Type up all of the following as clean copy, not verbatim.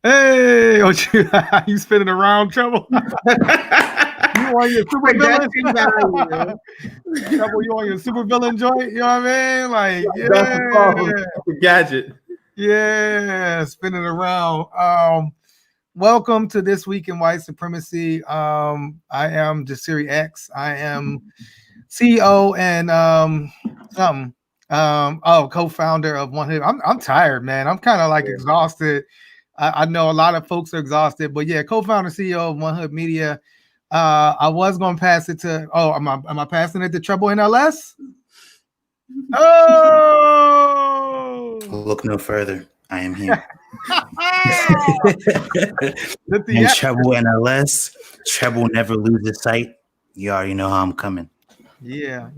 Hey, you spinning around, Trouble? You on your super villain? Trouble, you on your super villain joint? You know what I mean? Like, yeah, the gadget. Yeah, spinning around. Welcome to This Week in White Supremacy. I am Jasiri X. I am CEO and co-founder of One Hood. I'm tired, man. I'm kind of like exhausted. I know a lot of folks are exhausted, but yeah, co-founder, CEO of One Hood Media. I was gonna pass it to. Oh, am I passing it to Trouble in LS? Oh, look no further. I am here. And Trouble in LS. Trouble never loses sight. You already know how I'm coming. Yeah.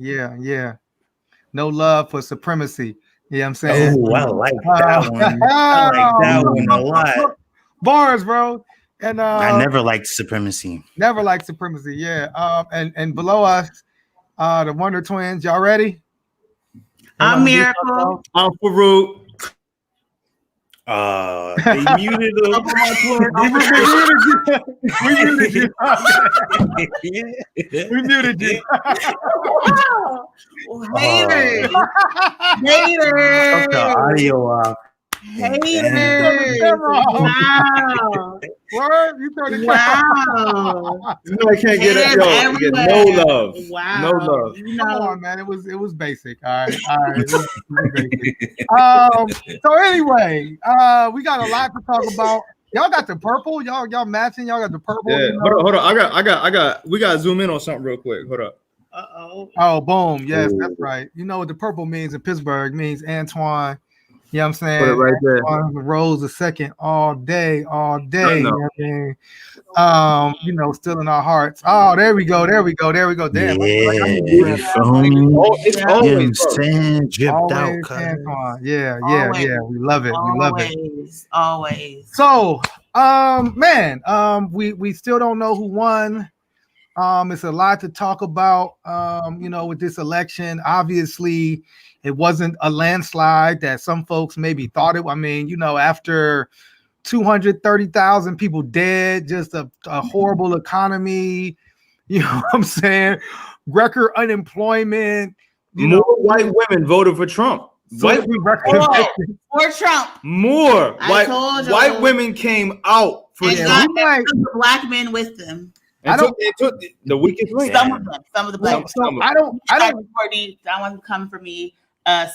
No love for supremacy. You know what I'm saying? Oh, I like that one. I like that one a lot. Bars, bro. And I never liked supremacy. Never liked supremacy, yeah. And below us, the Wonder Twins. Y'all ready? I'm Miracle. I'm Farouk. They muted them. We muted you. Haters. Took the audio off. Haters. Wow. Word? You turned the Wow. You know I can't get it. Yo, you get no love. Wow. No love. Come on, man. It was basic. All right. It was basic. So anyway, we got a lot to talk about. Y'all got the purple. Y'all matching. Y'all got the purple. Yeah. You know? Hold on. I got. We gotta zoom in on something real quick. Hold up. Oh, boom. Yes, that's right. You know what the purple means in Pittsburgh? It means Antoine. You know what I'm saying? Put it right there. Rose the second all day. You know what I mean? Still in our hearts. Oh, there we go. Damn. It's always dripped out. Yeah. We love it. Always. So, we still don't know who won. It's a lot to talk about, with this election. Obviously, it wasn't a landslide that some folks maybe thought it. I mean, after 230,000 people dead, just a horrible economy, you know what I'm saying? Record unemployment. More white women voted for Trump. For Trump. More white women came out for Trump. The black men with them. It took the weakest link. Some of the black men. I don't come for me.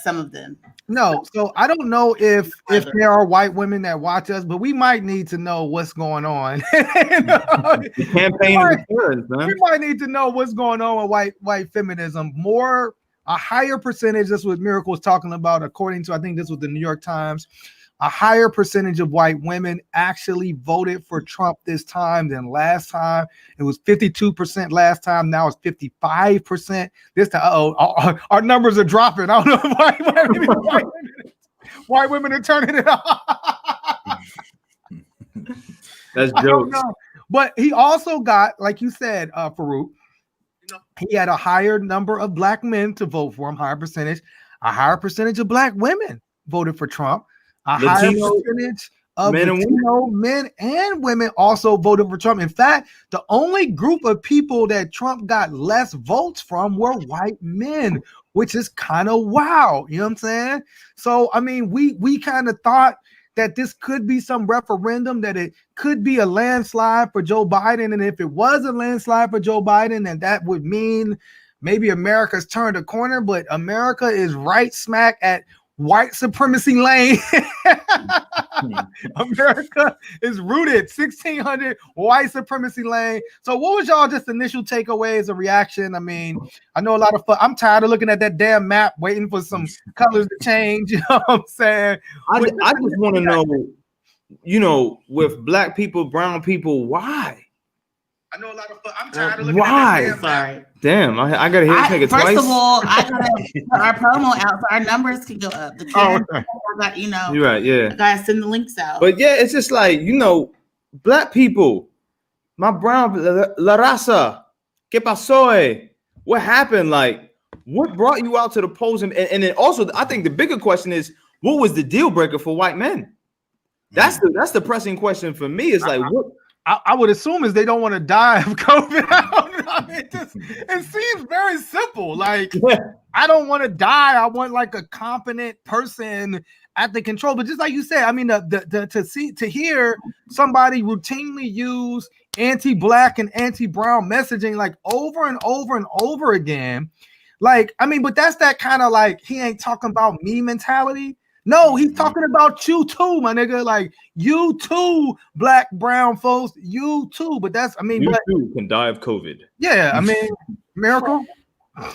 Some of them. No, so I don't know if there are white women that watch us, but we might need to know what's going on. The campaign returns, man. We might need to know what's going on with white feminism. A higher percentage. That's what Miracle was talking about, according to, I think this was the New York Times. A higher percentage of white women actually voted for Trump this time than last time. It was 52% last time. Now it's 55%. This time, our numbers are dropping. I don't know if white women are turning it off. That's jokes. But he also got, like you said, Farouk, he had a higher number of black men to vote for him, higher percentage. A higher percentage of black women voted for Trump. A higher percentage of Latino men and women also voted for Trump. In fact, the only group of people that Trump got less votes from were white men, which is kind of wow. You know what I'm saying? So, I mean, we kind of thought that this could be some referendum, that it could be a landslide for Joe Biden. And if it was a landslide for Joe Biden, then that would mean maybe America's turned a corner, but America is right smack at white supremacy lane. America is rooted 1600 white supremacy lane. So what was y'all just initial takeaways or reaction? I mean, I know a lot of fun. I'm tired of looking at that damn map, waiting for some colors to change. You know what I'm saying? I just want to know, with black people, brown people, why? I know a lot of fun. I'm tired of looking why? at that damn map. Damn, I gotta hear take it twice. First of all, I gotta put our promo out so our numbers can go up. You're right, yeah. I gotta send the links out. But yeah, it's just like, black people, my brown, la raza, ¿qué pasó? What happened? Like, what brought you out to the polls? And then also, I think the bigger question is, what was the deal breaker for white men? That's the pressing question for me. Is like what. I would assume is they don't want to die of COVID. I don't know. It seems very simple. Like, I don't want to die. I want like a competent person at the control. But just like you said, I mean, to hear somebody routinely use anti-black and anti-brown messaging like over and over and over again. Like, I mean, but that's that kind of like, he ain't talking about me mentality. No, he's talking about you too, my nigga. Like, you too, black, brown folks, you too. But that's, I mean, you too can die of COVID. Yeah, I mean, Miracle.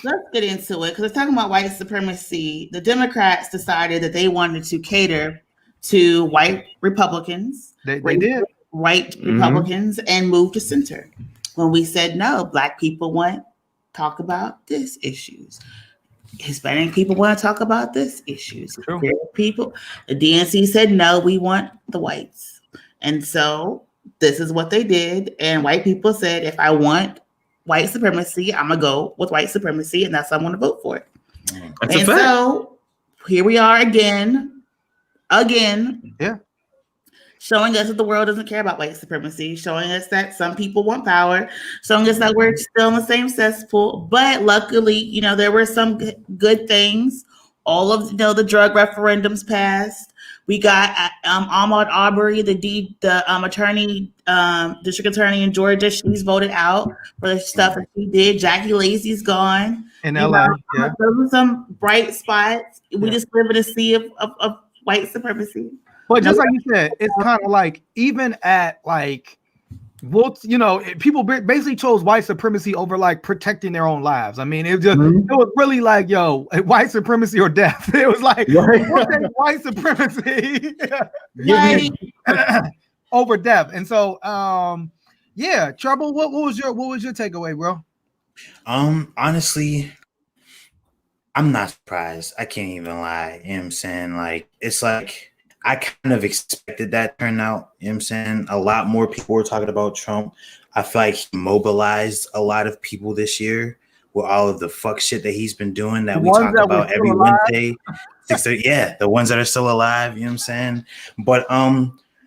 Let's get into it because it's talking about white supremacy. The Democrats decided that they wanted to cater to white Republicans. They did. White Republicans and move to center. When we said no, black people want to talk about this issues. Hispanic people want to talk about this issues. People, the DNC said no, we want the whites. And so this is what they did. And white people said, if I want white supremacy, I'm gonna go with white supremacy, and that's what I'm gonna vote for. That's and so here we are again, yeah, showing us that the world doesn't care about white supremacy, showing us that some people want power, showing us that we're still in the same cesspool. But luckily, there were some good things. All of the drug referendums passed. We got Ahmaud Arbery, the attorney, district attorney in Georgia. She's voted out for the stuff that she did. Jackie Lacey's gone. In LA, yeah. Those are some bright spots. We just live in a sea of white supremacy. But just like you said, it's kind of like even at like, people basically chose white supremacy over like protecting their own lives. I mean, it was really like, yo, white supremacy or death. It was like white supremacy over death. And so, Trouble. What was your takeaway, bro? Honestly, I'm not surprised. I can't even lie. You know what I'm saying? Like, it's like, I kind of expected that turnout. You know what I'm saying? A lot more people were talking about Trump. I feel like he mobilized a lot of people this year with all of the fuck shit that he's been doing that we talk about every Wednesday. The ones that are still alive, you know what I'm saying? But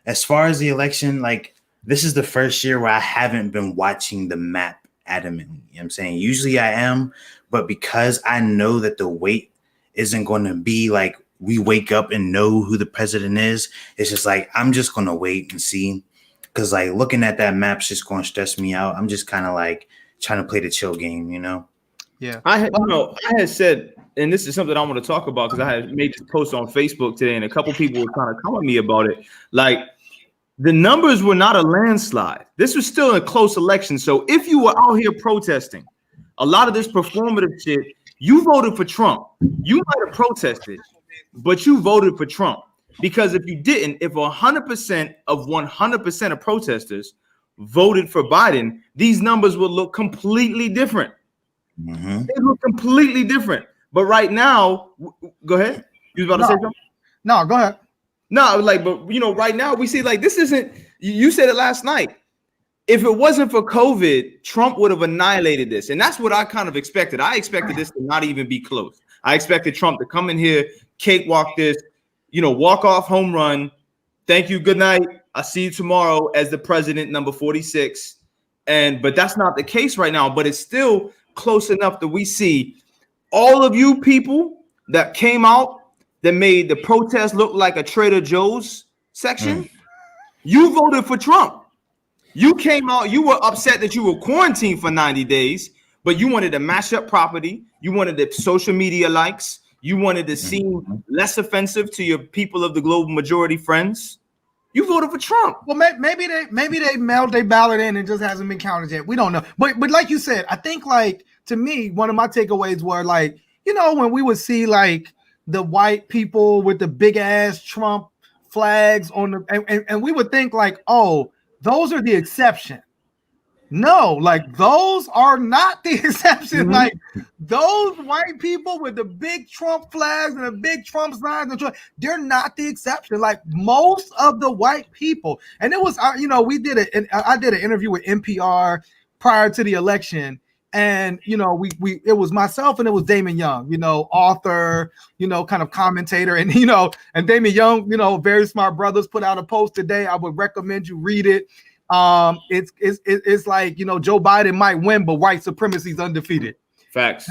as far as the election, like, this is the first year where I haven't been watching the map adamantly. You know what I'm saying? Usually I am, but because I know that the wait isn't going to be like, we wake up and know who the president is. It's just like, I'm just going to wait and see. Because like looking at that map's just going to stress me out. I'm just kind of like trying to play the chill game, Yeah. I had said, and this is something I want to talk about because I had made this post on Facebook today and a couple people were trying to come at me about it. Like, the numbers were not a landslide. This was still a close election. So if you were out here protesting, a lot of this performative shit, you voted for Trump. You might have protested, but you voted for Trump. Because if you didn't, if 100% of 100% of protesters voted for Biden, these numbers would look completely different. They look completely different. But right now, go ahead. You was about to say something? No, go ahead. No, like, but right now we see like this isn't. You said it last night. If it wasn't for COVID, Trump would have annihilated this, and that's what I kind of expected. I expected this to not even be close. I expected Trump to come in here, cakewalk this, walk off home run. Thank you. Good night. I'll see you tomorrow as the president, number 46. But that's not the case right now. But it's still close enough that we see all of you people that came out that made the protest look like a Trader Joe's section. You voted for Trump. You came out. You were upset that you were quarantined for 90 days, but you wanted to mash up property. You wanted the social media likes. You wanted to seem less offensive to your people of the global majority friends. You voted for Trump. Well, maybe they mailed their ballot in and just hasn't been counted yet. We don't know. But like you said, I think like to me, one of my takeaways were like, when we would see like the white people with the big ass Trump flags on the and we would think like, oh, those are the exception. No, like those are not the exception. Like those white people with the big Trump flags and the big Trump signs, they're not the exception. Like most of the white people, and it was, we did it, and I did an interview with NPR prior to the election, And it was myself and it was Damon Young, author, kind of commentator, and and Damon Young, very smart brothers, put out a post today. I would recommend you read it. It's like Joe Biden might win, but white supremacy is undefeated. Facts.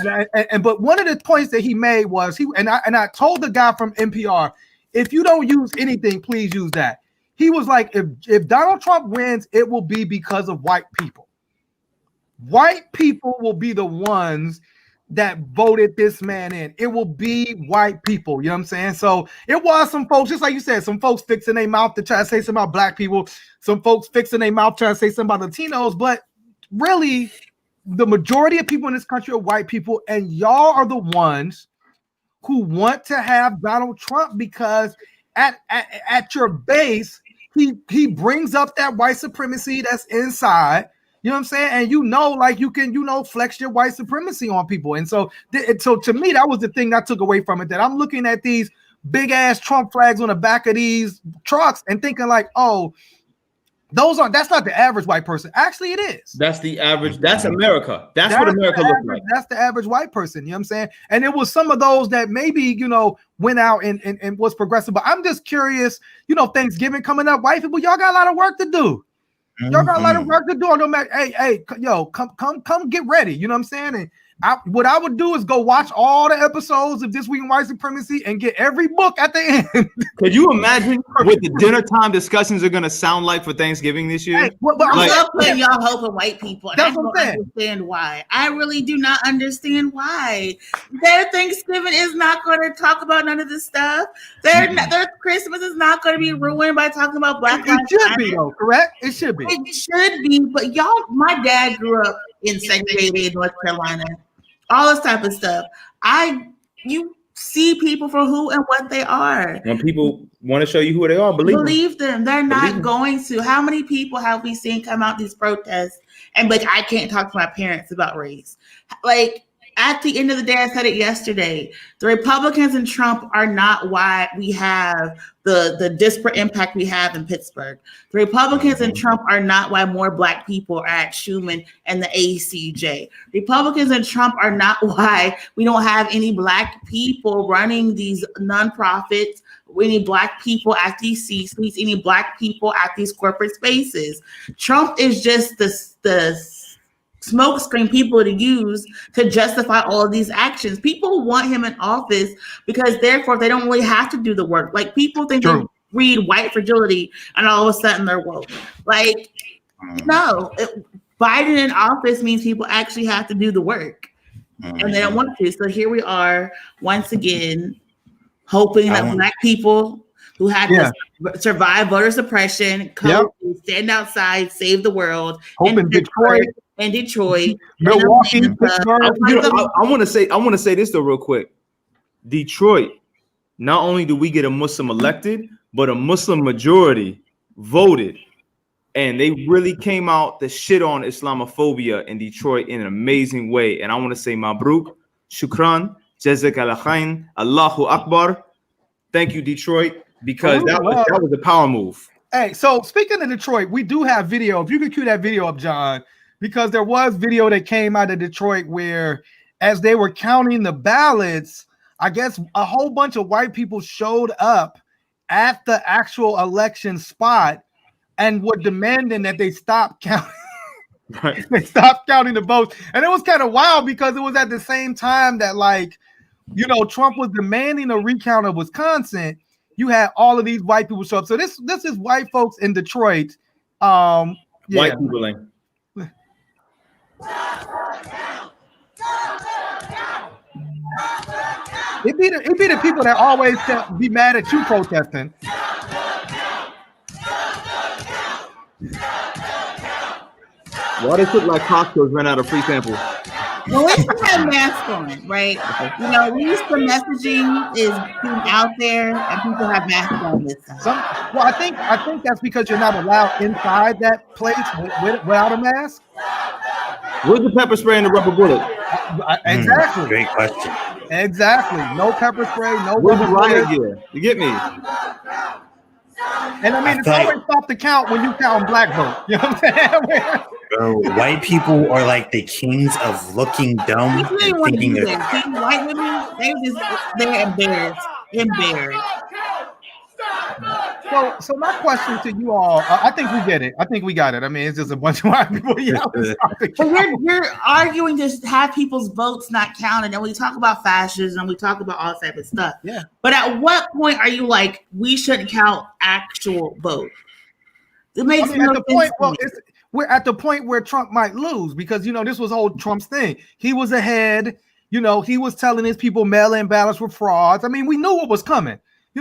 But one of the points that he made was I told the guy from NPR, if you don't use anything, please use that. He was like, if Donald Trump wins, it will be because of white people. White people will be the ones that voted this man in. It will be white people. You know what I'm saying? So it was some folks, just like you said, some folks fixing their mouth to try to say something about black people. Some folks fixing their mouth trying to say something about Latinos. But really, the majority of people in this country are white people. And y'all are the ones who want to have Donald Trump because at your base, he brings up that white supremacy that's inside. You know what I'm saying? And like you can, flex your white supremacy on people. And so to me, that was the thing that I took away from it, that I'm looking at these big ass Trump flags on the back of these trucks and thinking like, oh, that's not the average white person. Actually, it is. That's the average. That's America. That's what America looks like. That's the average white person. You know what I'm saying? And it was some of those that maybe, went out and was progressive. But I'm just curious, Thanksgiving coming up, white people, y'all got a lot of work to do. Y'all got a lot of work to do. No matter, hey, yo, come get ready. You know what I'm saying? And what I would do is go watch all the episodes of This Week in White Supremacy and get every book at the end. Could you imagine what the dinner time discussions are going to sound like for Thanksgiving this year? Hey, I'm still putting y'all hope in white people. And that's I don't understand why. I really do not understand why. Their Thanksgiving is not going to talk about none of this stuff. Their Christmas is not going to be ruined by talking about Black Lives Matter. It should be, though, correct? It should be. It should be, but my dad grew up in segregated North Carolina. All this type of stuff. You see people for who and what they are. When people want to show you who they are, believe them. They're not going to. How many people have we seen come out these protests and like, I can't talk to my parents about race? Like, at the end of the day, I said it yesterday, the Republicans and Trump are not why we have the disparate impact we have in Pittsburgh. The Republicans and Trump are not why more Black people are at Schumann and the ACJ. Republicans and Trump are not why we don't have any Black people running these nonprofits, any Black people at these C-suites, any Black people at these corporate spaces. Trump is just the smokescreen people to use to justify all of these actions. People want him in office because therefore they don't really have to do the work. Like, people think they read White Fragility and all of a sudden they're woke. Like, no, Biden in office means people actually have to do the work and they don't want to. So here we are once again, hoping that Black people who had to survive voter suppression, stand outside, save the world. Hoping Detroit, Milwaukee, Pittsburgh. I want to say this though, real quick. Detroit, not only do we get a Muslim elected, but a Muslim majority voted, and they really came out to shit on Islamophobia in Detroit in an amazing way. And I want to say, Mabruk, Shukran, Jazak al Khain, Allahu Akbar. Thank you, Detroit, because that was a power move. Hey, so speaking of Detroit, we do have video. If you could cue that video up, John. Because there was video that came out of Detroit where, as they were counting the ballots, I guess a whole bunch of white people showed up at the actual election spot and were demanding that they stop counting. Right. They stopped counting the votes. And it was kind of wild because it was at the same time that, like, Trump was demanding a recount of Wisconsin. You had all of these white people show up. So this is white folks in Detroit. White people. It be the people that always be mad at you protesting. Why they look like Costco's ran out of free samples? Well, let's have masks on, right? We used to messaging is being out there, and people have masks on this time. I think that's because you're not allowed inside that place without a mask. Where's the pepper spray and the rubber bullet? Exactly. Great question. Exactly. No pepper spray. No Where's rubber the riot bullet. gear? You get me? And I mean, it's always stop the count when you count black vote. You know what I'm saying? Bro, white people are like the kings of looking dumb People and didn't want to thinking do they're that. See, white women, they're embarrassed. Embarrassed. So my question to you all, I think we get it. I think we got it. I mean, it's just a bunch of white people yelling something. But you're arguing to have people's votes not counted, and we talk about fascism, we talk about all type of stuff. Yeah. But at what point are you like, we shouldn't count actual votes? It makes no sense point. to Well, me. we're at the point where Trump might lose because this was whole Trump's thing. He was ahead. He was telling his people mail-in ballots were frauds. I mean, we knew what was coming. He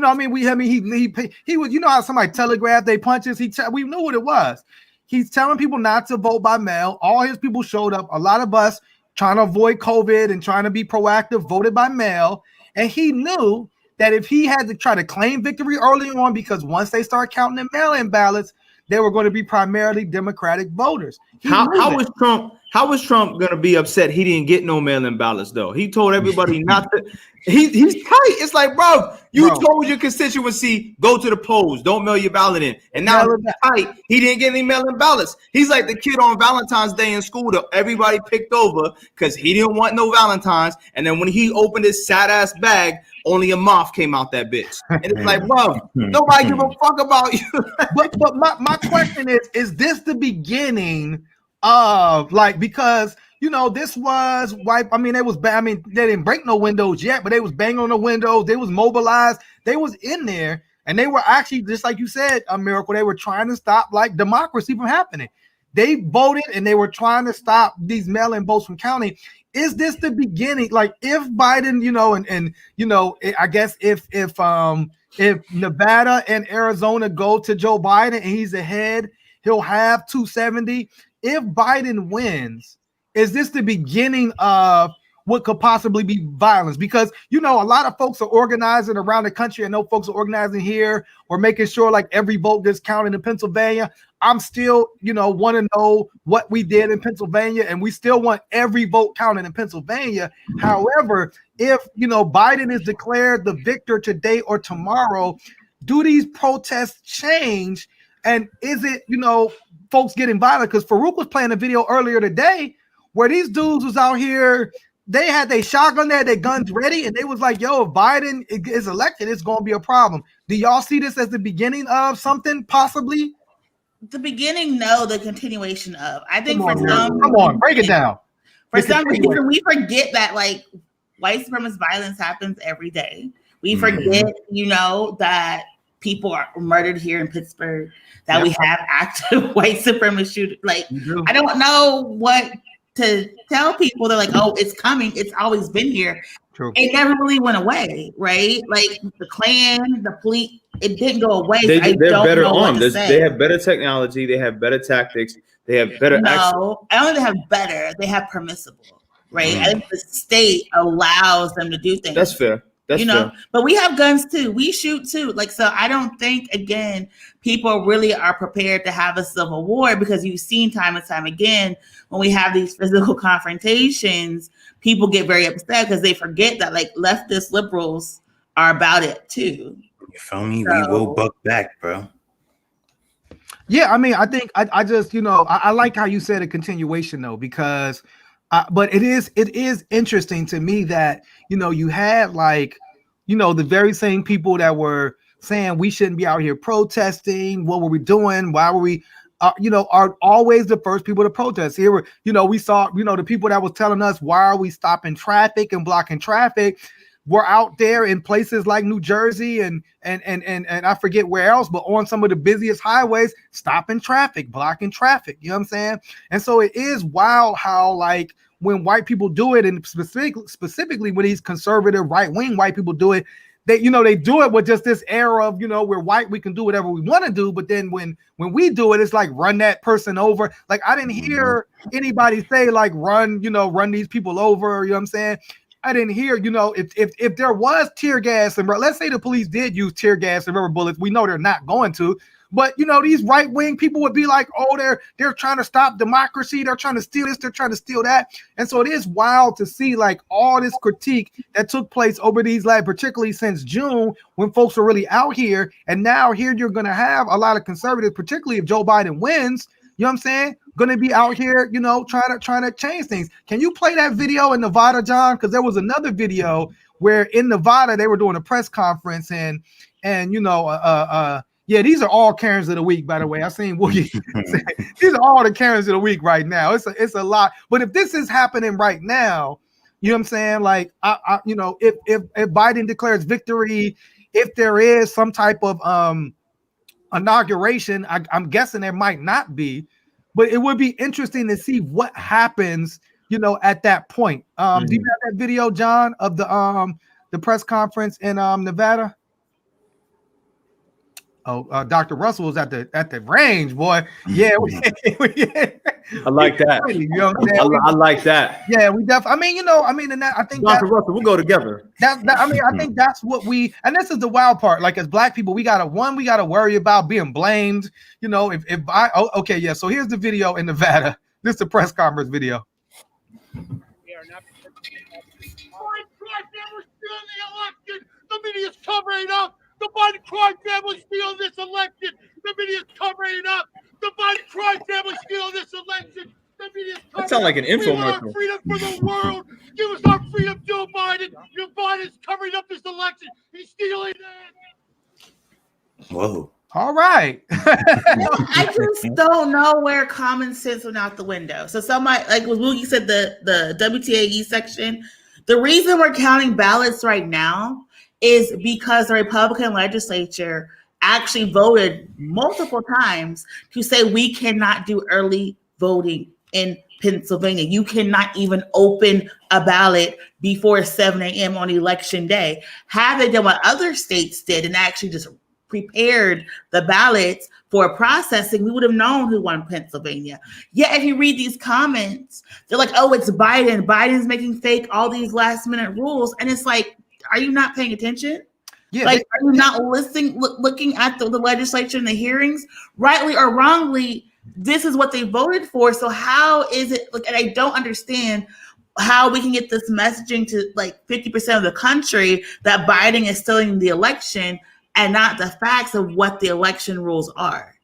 was. You know how somebody telegraphed they punches. We knew what it was. He's telling people not to vote by mail. All his people showed up. A lot of us trying to avoid COVID and trying to be proactive voted by mail. And he knew that if he had to try to claim victory early on, because once they start counting the mail-in ballots, they were going to be primarily Democratic voters. How was Trump going to be upset he didn't get no mail-in ballots though? He told everybody not to. He's tight. It's like, bro, told your constituency go to the polls, don't mail your ballot in, and now he's tight. He didn't get any mail-in ballots. He's like the kid on Valentine's Day in school that everybody picked over because he didn't want no Valentines, and then when he opened his sad ass bag, only a moth came out that bitch. And it's like, bro, nobody give a fuck about you. but my question is this the beginning of because this was white? I mean, it was bad. I mean, they didn't break no windows yet, but they was banging on the windows. They was mobilized. They was in there, and they were actually, just like you said, a miracle. They were trying to stop democracy from happening. They voted, and they were trying to stop these mail-in votes from counting. Is this the beginning? If Biden, I guess if Nevada and Arizona go to Joe Biden and he's ahead, he'll have 270. If Biden wins, is this the beginning of what could possibly be violence? Because a lot of folks are organizing around the country. I know folks are organizing here or making sure every vote gets counted in Pennsylvania. I'm still, want to know what we did in Pennsylvania, and we still want every vote counted in Pennsylvania. However, if Biden is declared the victor today or tomorrow, do these protests change? And is it, folks getting violent? Because Farouk was playing a video earlier today where these dudes was out here. They had their shotgun there, their guns ready, and they was like, yo, if Biden is elected, it's going to be a problem. Do y'all see this as the beginning of something possibly? The beginning, no. The continuation of. I think come on, break it down. For some reason, we forget that white supremacist violence happens every day. We forget, that people are murdered here in Pittsburgh, that we have active white supremacist shooters. I don't know what to tell people. They're like, oh, it's coming. It's always been here. True. It never really went away, right? The Klan, the police, it didn't go away. They're better armed. They have better technology. They have better tactics. They have better. No, I don't think they have better. They have permissible, right? I think the state allows them to do things. That's fair. That's fair. But we have guns too. We shoot too. So I don't think, again, people really are prepared to have a civil war, because you've seen time and time again, when we have these physical confrontations, people get very upset because they forget that leftist liberals are about it too. You feel me? We will buck back, bro. Yeah, I mean, I think I just, I like how you said a continuation though, because but it is interesting to me that, you had the very same people that were saying we shouldn't be out here protesting. What were we doing? Why were we, are always the first people to protest. Here we saw, the people that was telling us, why are we stopping traffic and blocking traffic? We're out there in places like New Jersey and I forget where else, but on some of the busiest highways, stopping traffic, blocking traffic. You know what I'm saying? And so it is wild how when white people do it, and specifically when these conservative right-wing white people do it, they do it with just this air of, we're white, we can do whatever we want to do. But then when we do it, it's run that person over. I didn't hear anybody say run these people over. You know what I'm saying? I didn't hear, if there was tear gas and let's say the police did use tear gas and rubber bullets, we know they're not going to, but these right wing people would be like, oh, they're trying to stop democracy, they're trying to steal this, they're trying to steal that. And so it is wild to see all this critique that took place over these particularly since June, when folks were really out here. And now here you're going to have a lot of conservatives, particularly if Joe Biden wins, you know what I'm saying, going to be out here, you know, trying to change things. Can you play that video in Nevada, John? Because there was another video where in Nevada they were doing a press conference and you know, yeah, these are all Karens of the week, by the way. I seen Woogie. These are all the Karens of the week right now. It's a lot. But if this is happening right now, you know what I'm saying? Like, you know, if Biden declares victory, if there is some type of inauguration, I'm guessing there might not be, but it would be interesting to see what happens, you know, at that point. Do you have that video, John, of the press conference in Nevada? Oh, Dr. Russell was at the range, boy. Yeah, I like that. You know what I'm saying? I like that. Yeah, we definitely. I mean, you know, and that, I think Dr. Russell, we'll go together. I think that's what we. And this is the wild part. Like as Black people, we gotta worry about being blamed. You know, okay, yeah. So here's the video in Nevada. This is the press conference video. The media is covering up. The Biden crime family steal this election. The media is covering up. The Biden crime family steal this election. The media is covering That sounds like an infomercial. We want our freedom for the world. Give us our freedom, Joe Biden. Joe Biden's covering up this election. He's stealing it. Whoa. All right. I just don't know where common sense went out the window. So somebody, like what Woogie said, the WTAE section, the reason we're counting ballots right now is because the Republican legislature actually voted multiple times to say we cannot do early voting in Pennsylvania. You cannot even open a ballot before 7 a.m. on election day. Had they done what other states did and actually just prepared the ballots for processing, we would have known who won Pennsylvania. Yet if you read these comments, they're like, oh, it's Biden. Biden's making fake all these last minute rules. And it's like, are you not paying attention? Yeah, like, are you not listening, looking at the legislature and the hearings? Rightly or wrongly, this is what they voted for. So how is it? Like, and I don't understand how we can get this messaging to like 50% of the country that Biden is stealing the election and not the facts of what the election rules are.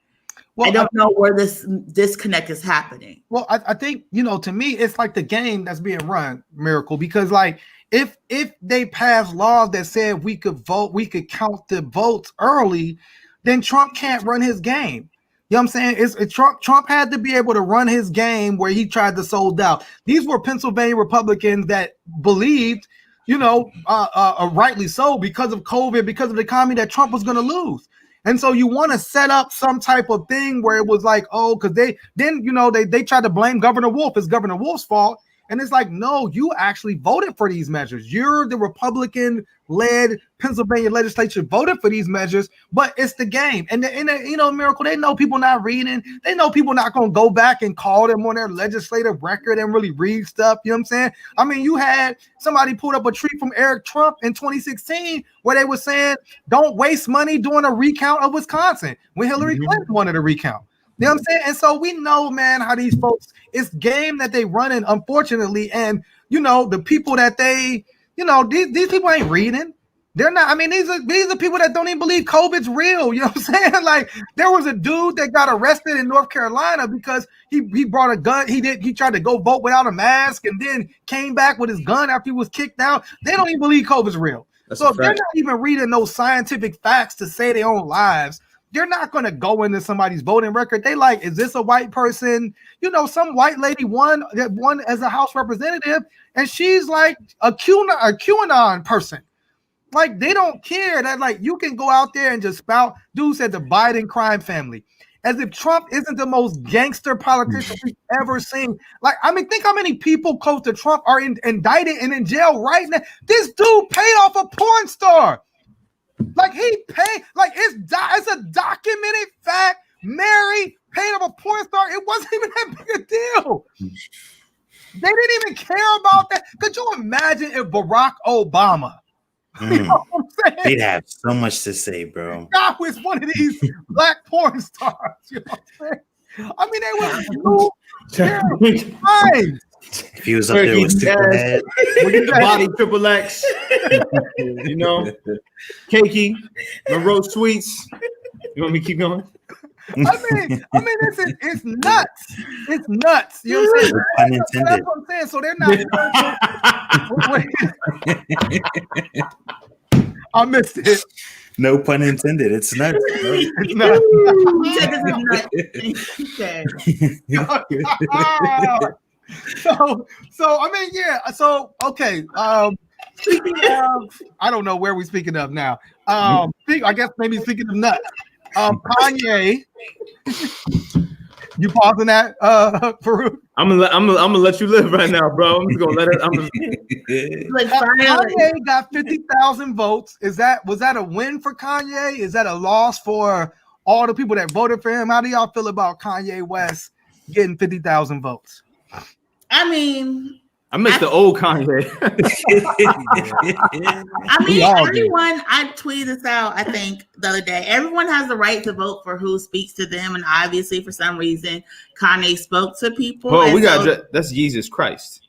Well, I don't know where this disconnect is happening. Well, I think, you know, to me, it's like the game that's being run, Miracle, because like, if they pass laws that said we could count the votes early, then Trump can't run his game. You know what I'm saying? Trump had to be able to run his game where he tried to sold out. These were Pennsylvania Republicans that believed, you know, rightly so, because of COVID, because of the economy, that Trump was going to lose. And so you want to set up some type of thing where it was like, oh, because they tried to blame Governor Wolf. It's Governor Wolf's fault. And it's like, no, you actually voted for these measures. You're the Republican-led Pennsylvania legislature voted for these measures, but it's the game. And you know, Miracle, they know people not reading. They know people not going to go back and call them on their legislative record and really read stuff. You know what I'm saying? I mean, you had somebody pulled up a tweet from Eric Trump in 2016 where they were saying, don't waste money doing a recount of Wisconsin when Hillary Clinton wanted a recount. You know what I'm saying? And so we know, man, how these folks, it's game that they run in, unfortunately. And, you know, the people that they, you know, these people ain't reading. They're not, I mean, these are people that don't even believe COVID's real. You know what I'm saying? Like, there was a dude that got arrested in North Carolina because he brought a gun. He tried to go vote without a mask and then came back with his gun after he was kicked out. They don't even believe COVID's real. So if they're not even reading those scientific facts to save their own lives, they're not going to go into somebody's voting record. They like, is this a white person? You know, some white lady won as a House representative, and she's like a QAnon person. Like, they don't care that, like, you can go out there and just spout. Dude said the Biden crime family. As if Trump isn't the most gangster politician we've ever seen. Like, I mean, think how many people close to Trump are indicted and in jail right now. This dude paid off a porn star. Like, he paid, like, it's a documented fact. Mary paid off a porn star. It wasn't even that big a deal. They didn't even care about that. Could you imagine if Barack Obama, you know what I'm saying? They'd have so much to say, bro. God was one of these black porn stars. You know what I'm saying? I mean, they were blue minds. If he was up there with Superhead, the body Triple X, you know, Cakey, Monroe Sweets. You want me to keep going? it's nuts. It's nuts. You know what I'm saying? Pun intended. That's what I'm saying. So they're not. I missed it. No pun intended. It's nuts. Bro. It's nuts. So I mean, yeah. So okay. Speaking of, I don't know where we're speaking of now. I guess maybe speaking of nuts. Kanye. You pausing that, Farouk? I'm gonna let you live right now, bro. I'm just gonna let it. Kanye got 50,000 votes. Was that a win for Kanye? Is that a loss for all the people that voted for him? How do y'all feel about Kanye West getting 50,000 votes? I mean, I miss the old Kanye. I mean, everyone, I tweeted this out, I think, the other day. Everyone has the right to vote for who speaks to them. And obviously, for some reason, Kanye spoke to people. Oh, that's Jesus Christ.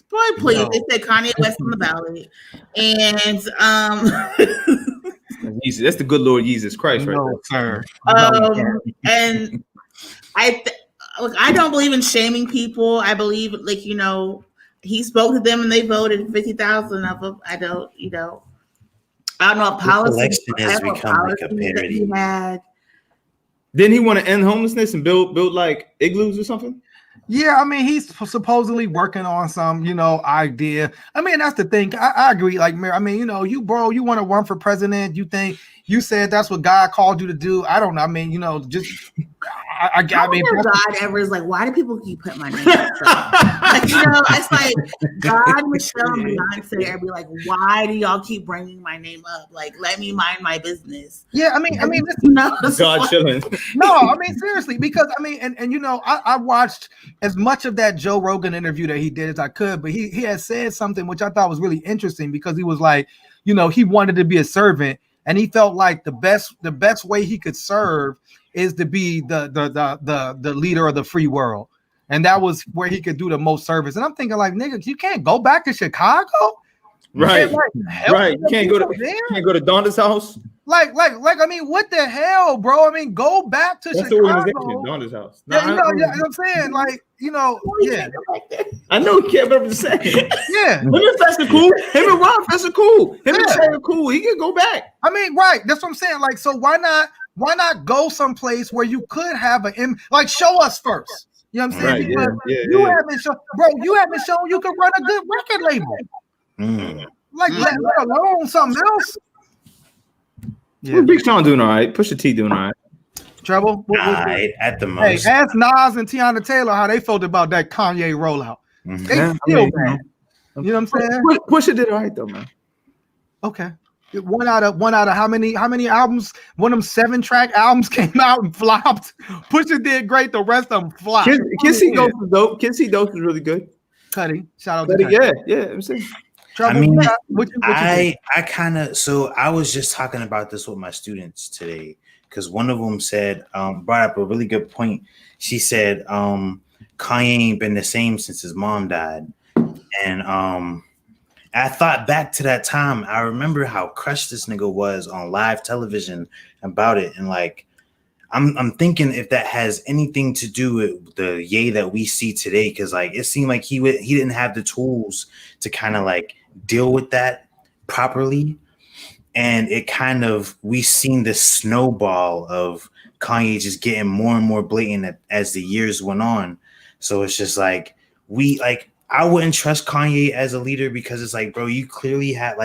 Boy, please. No. They said Kanye West on the ballot. And that's the good Lord Jesus Christ, right there. Sir. And I don't believe in shaming people. I believe, he spoke to them and they voted 50,000 of them. I don't know if policy. Election has become like a parody. Didn't he want to end homelessness and build like igloos or something? Yeah, I mean, he's supposedly working on some, idea. I mean, that's the thing. I agree. Like, I mean, you want to run for president. You said that's what God called you to do. I don't know. I mean, just I mean, God ever is like, why do people keep putting my name up? It's like God, Michelle, and Beyonce are be like, why do y'all keep bringing my name up? Like, let me mind my business. Yeah, I mean, God chilling. No, I mean, seriously, because I mean, and I watched as much of that Joe Rogan interview that he did as I could, but he had said something which I thought was really interesting because he was like, he wanted to be a servant. And he felt like the best way he could serve is to be the leader of the free world. And that was where he could do the most service. And I'm thinking like, nigga, you can't go back to Chicago? Right. Right. You can't go to Donda's house. Like, I mean, what the hell, bro? I mean, go back to Chicago. The organization, Donda's house. No, you know what I'm saying? Like, yeah. I know you can't, but I'm just saying. Yeah. Him and Fest are cool. Him and Ron Fest are cool. Him and Shay are cool. He can go back. I mean, right. That's what I'm saying. Like, so why not go someplace where you could have show us first. You know what I'm saying? Right, because you haven't shown you can run a good record label. Let alone something else. Yeah. Big Sean doing all right. Pusha T doing all right. Trouble? At the most. Hey, ask Nas and Tiana Taylor how they felt about that Kanye rollout. Mm-hmm. They still mad. You know what I'm saying? Pusha did all right though, man. Okay. One out of how many albums? One of them 7-track albums came out and flopped. Pusha did great. The rest of them flopped. Kids See Ghost is dope. Kids See Ghost is really good. Cuddy. Shout out to Cuddy. Yeah. I'm saying. Trouble, I mean, what I kind of, so I was just talking about this with my students today because one of them said, brought up a really good point. She said, Kanye ain't been the same since his mom died. And I thought back to that time. I remember how crushed this nigga was on live television about it. And like, I'm thinking if that has anything to do with the Ye that we see today, because like it seemed like he didn't have the tools to kind of like deal with that properly, and it kind of we seen this snowball of Kanye just getting more and more blatant as the years went on. So it's just like I wouldn't trust Kanye as a leader because it's like, bro, you clearly had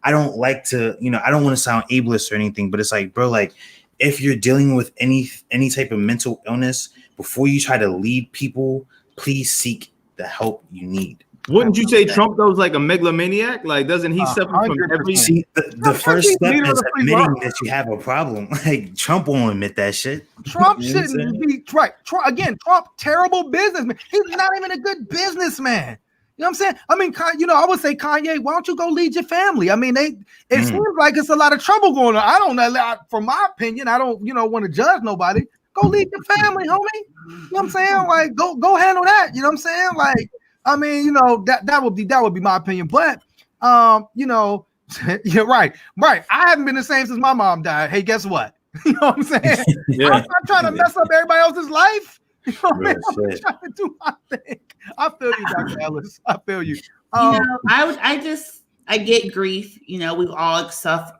I don't like to, I don't want to sound ableist or anything, but it's like, bro, like if you're dealing with any type of mental illness, before you try to lead people, please seek the help you need. Wouldn't you say Trump though is like a megalomaniac? Like, doesn't he suffer from every? See, the first step is admitting that you have a problem. Like Trump won't admit that shit. Trump shouldn't be right. Trump, terrible businessman. He's not even a good businessman. You know what I'm saying? I mean, I would say, Kanye, why don't you go lead your family? I mean, it seems like it's a lot of trouble going on. I don't know. From my opinion, I don't, want to judge nobody. Go lead your family, homie. You know what I'm saying? Like, go handle that. You know what I'm saying? Like, I mean, that would be my opinion. But, you're right. I haven't been the same since my mom died. Hey, guess what? You know what I'm saying? Yeah. I'm not trying to mess up everybody else's life. You know what I mean? I'm Shit. trying to do my thing. I feel you, Dr. Ellis. I feel you. I get grief. You know, we've all suffered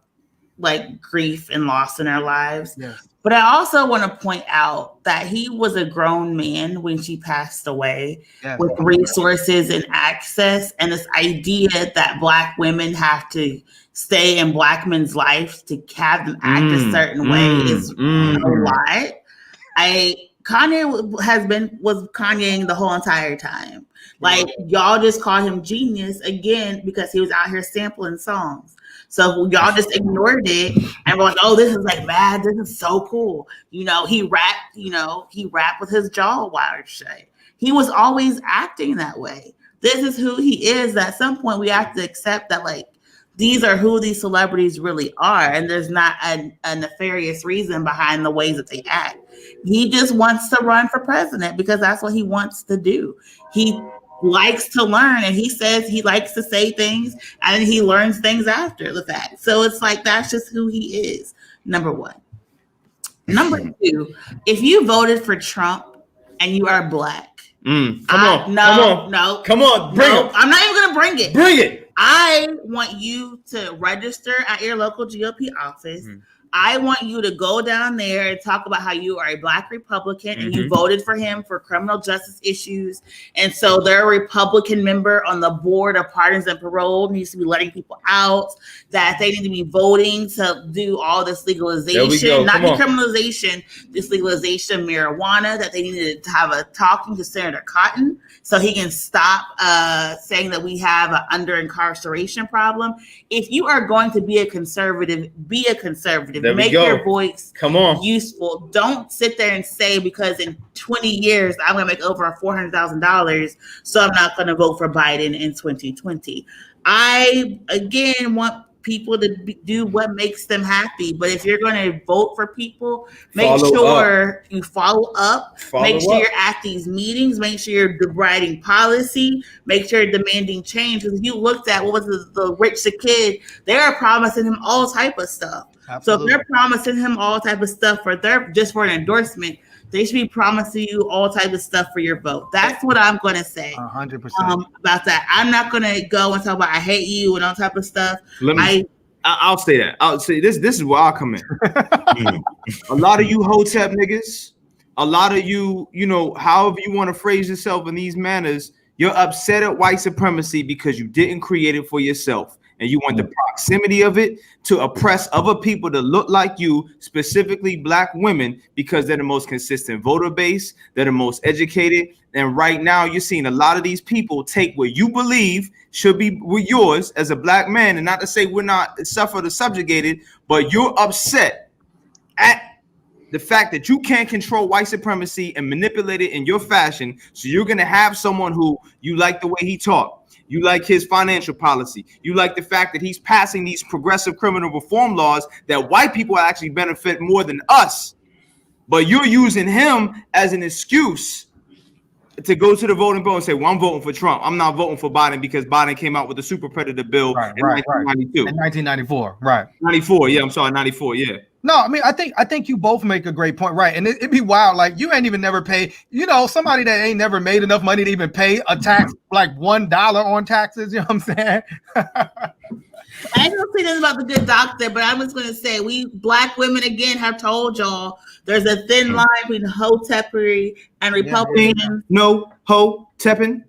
like grief and loss in our lives. Yes. But I also want to point out that he was a grown man when she passed away, Yes. with resources and access, and this idea that Black women have to stay in Black men's lives to have them act a certain way is a lot. Kanye was Kanyeing the whole entire time. Like, y'all just called him genius again because he was out here sampling songs. So y'all just ignored it and were like, oh, this is like bad. This is so cool. You know, he rapped with his jaw wired shut. He was always acting that way. This is who he is. At some point, we have to accept that, like, these are who these celebrities really are. And there's not a nefarious reason behind the ways that they act. He just wants to run for president because that's what he wants to do. He likes to learn, and he says he likes to say things and he learns things after the fact. So it's like, that's just who he is. Number one. Number two, if you voted for Trump and you are Black, Come on, bring it. I'm not even gonna bring it. Bring it. I want you to register at your local GOP office. I want you to go down there and talk about how you are a Black Republican and you voted for him for criminal justice issues. And so they're a Republican member on the board of pardons and parole, needs to be letting people out, that they need to be voting to do all this legalization, not decriminalization, this legalization of marijuana, that they needed to have a talking to Senator Cotton so he can stop saying that we have an under incarceration problem. If you are going to be a conservative, be a conservative. Make your voice useful. Don't sit there and say, because in 20 years I'm going to make over $400,000, so I'm not going to vote for Biden in 2020. I, again, want people to do what makes them happy. But if you're going to vote for people, make sure you follow up. Make sure you're at these meetings. Make sure you're writing policy. Make sure you're demanding change. Because if you looked at, what was the Rich the Kid, they are promising him all type of stuff. Absolutely. So if they're promising him all type of stuff just for an endorsement, they should be promising you all type of stuff for your vote. That's what I'm going to say 100% about that. I'm not going to go and talk about I hate you and all type of stuff. I'll say that. I'll say this is where I'll come in. A lot of you Hotep niggas, a lot of you, however you want to phrase yourself in these manners, you're upset at white supremacy because you didn't create it for yourself. And you want the proximity of it to oppress other people that look like you, specifically Black women, because they're the most consistent voter base, they're the most educated. And right now you're seeing a lot of these people take what you believe should be with yours as a Black man. And not to say we're not suffered or subjugated, but you're upset at the fact that you can't control white supremacy and manipulate it in your fashion. So you're going to have someone who you like the way he talked. You like his financial policy. You like the fact that he's passing these progressive criminal reform laws that white people actually benefit more than us. But you're using him as an excuse to go to the voting poll and say, well, I'm voting for Trump. I'm not voting for Biden because Biden came out with the super predator bill in 1992. In 1994, right. 94, yeah, I'm sorry, 94, yeah. No, I mean, I think you both make a great point, right? And it'd be wild, like you ain't even never pay, somebody that ain't never made enough money to even pay a tax, like $1 on taxes. You know what I'm saying? I ain't gonna say nothing about the good doctor, but I'm just gonna say we Black women again have told y'all there's a thin line between hotepery and Republican. No ho-tepping.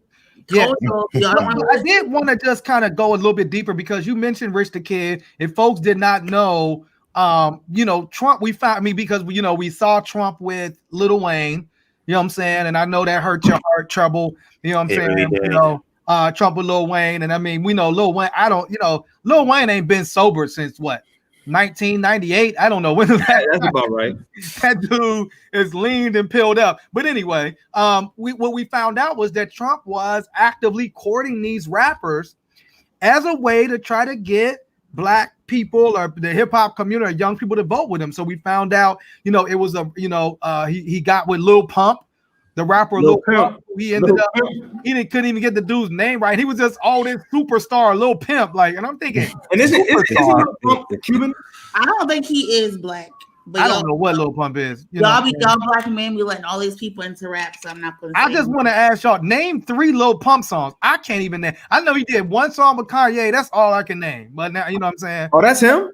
Yeah, I did want to just kind of go a little bit deeper because you mentioned Rich the Kid. If folks did not know, Trump, because we saw Trump with Lil Wayne, you know what I'm saying? And I know that hurt your heart, Trouble, you know what I'm saying? Really Trump with Lil Wayne. And I mean, we know Lil Wayne, Lil Wayne ain't been sober since what? 1998. I don't know when that's about right. That dude is leaned and pilled up. But anyway, what we found out was that Trump was actively courting these rappers as a way to try to get Black people or the hip hop community or young people to vote with him. So we found out, it was he got with Lil Pump, the rapper Lil Pump. He ended up couldn't even get the dude's name right. He was just this superstar Lil Pimp, and I'm thinking, and isn't Pump Cuban? I don't think he is Black. But I don't know what Lil Pump is. Y'all black men be letting all these people into rap, so I'm not gonna. I just want to ask y'all, name 3 Lil Pump songs. I can't even name. I know he did one song with Kanye. That's all I can name. But now you know what I'm saying. Oh, that's him.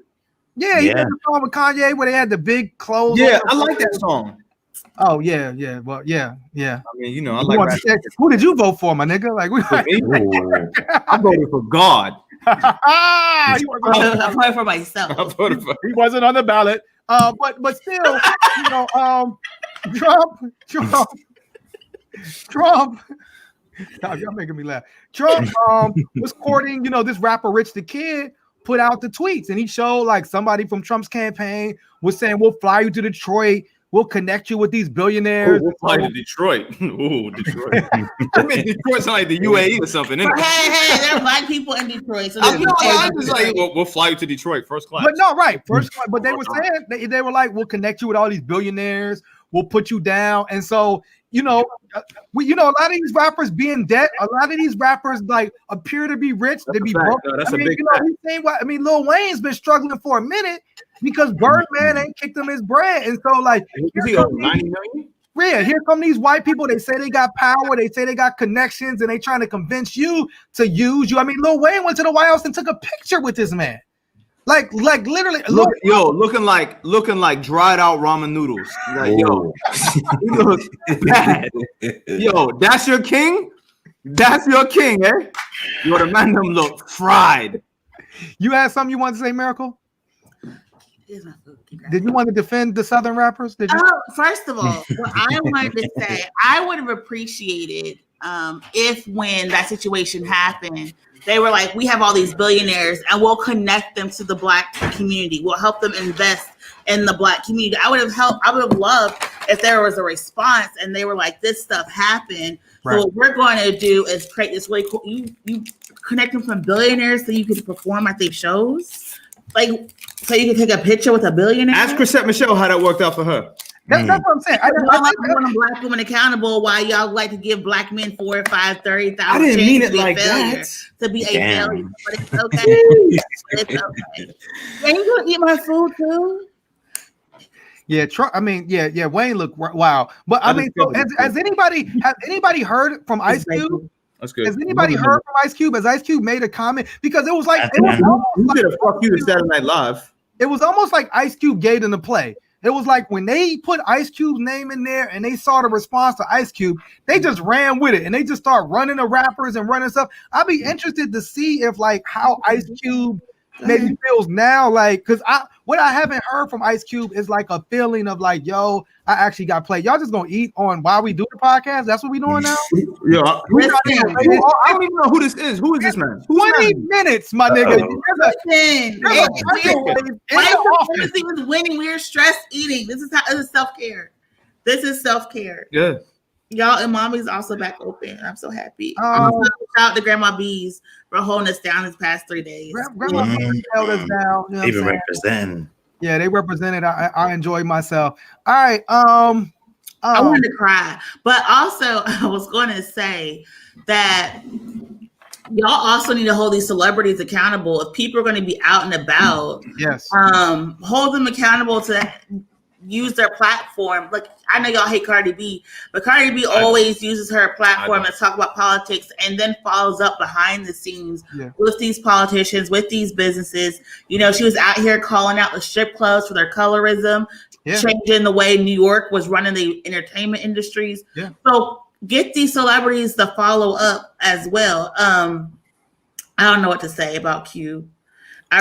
Yeah, he did a song with Kanye where they had the big clothes. Yeah, I like that song. Oh yeah. Well, yeah. I mean, you know, I like. Who did you vote for, my nigga? Like, I voted for God. I voted for myself. He wasn't on the ballot. But still, you know, Trump. God, y'all making me laugh. Trump was courting, you know, this rapper Rich the Kid, put out the tweets, and he showed like somebody from Trump's campaign was saying, "We'll fly you to Detroit. We'll connect you with these billionaires." We'll fly to Detroit. Ooh, Detroit. I mean, Detroit's like the UAE or something. Hey, there are black people in Detroit. So I'm just like, we'll fly you to Detroit first class. But no, right, first class. But they were saying they were like, "We'll connect you with all these billionaires. We'll put you down." And so, you know, a lot of these rappers being dead. A lot of these rappers like appear to be rich. They be broke. That's a big fact. Lil Wayne's been struggling for a minute because Birdman ain't kicked him his bread, and so like, he got 90 million. Yeah, here come these white people. They say they got power. They say they got connections, and they trying to convince you to use you. I mean, Lil Wayne went to the White House and took a picture with this man. Like literally, looking like dried out ramen noodles. Like, he looks bad. Yo, that's your king? That's your king, eh? Yo, the man them look fried. You had something you wanted to say, Miracle? Did you want to defend the Southern rappers? Did you? First of all, what I wanted to say, I would have appreciated if when that situation happened, they were like, we have all these billionaires and we'll connect them to the black community. We'll help them invest in the black community. I would have loved if there was a response and they were like, this stuff happened. Right. So what we're going to do is create this really cool, you connect them from billionaires so you can perform at their shows. Like, so you can take a picture with a billionaire. Ask Chrisette Michelle how that worked out for her. That's what I'm saying. I want a black woman accountable. Why y'all like to give black men 4, 5, 30,000? I didn't mean it like that. To be a failure, but it's okay. It's okay. Are you gonna eat my food too? Yeah, I mean, yeah. Wayne looked wow, but I mean, so has anybody heard from Ice Cube? That's good. Has anybody heard from Ice Cube? Has Ice Cube made a comment? Because it was like you did a fuck you to Saturday Night Live. It was almost like Ice Cube gave them the play. It was like when they put Ice Cube's name in there and they saw the response to Ice Cube, they just ran with it and they just start running the rappers and running stuff. I'd be interested to see if like how Ice Cube maybe feels now, like, because what I haven't heard from Ice Cube is like a feeling of like, yo, I actually got played. Y'all just gonna eat on while we do the podcast? That's what we doing now? Yeah, I don't even know who this is. Who is this man? 20 minutes, my nigga. White supremacy was winning. We're stress eating. This is self-care. This is self-care. Yeah. Y'all, and mommy's also back open. I'm so happy. Shout out to Grandma Bees for holding us down these past 3 days. Grandma Bees held us down. You know Even representing. Yeah, they represented. I enjoyed myself. All right. I wanted to cry, but also I was going to say that y'all also need to hold these celebrities accountable. If people are going to be out and about, yes, hold them accountable to use their platform. Like, I know y'all hate Cardi B, but Cardi B always uses her platform to talk about politics and then follows up behind the scenes with these politicians, with these businesses. You know, she was out here calling out the strip clubs for their colorism, changing the way New York was running the entertainment industries. Yeah. So get these celebrities to follow up as well. I don't know what to say about Q. He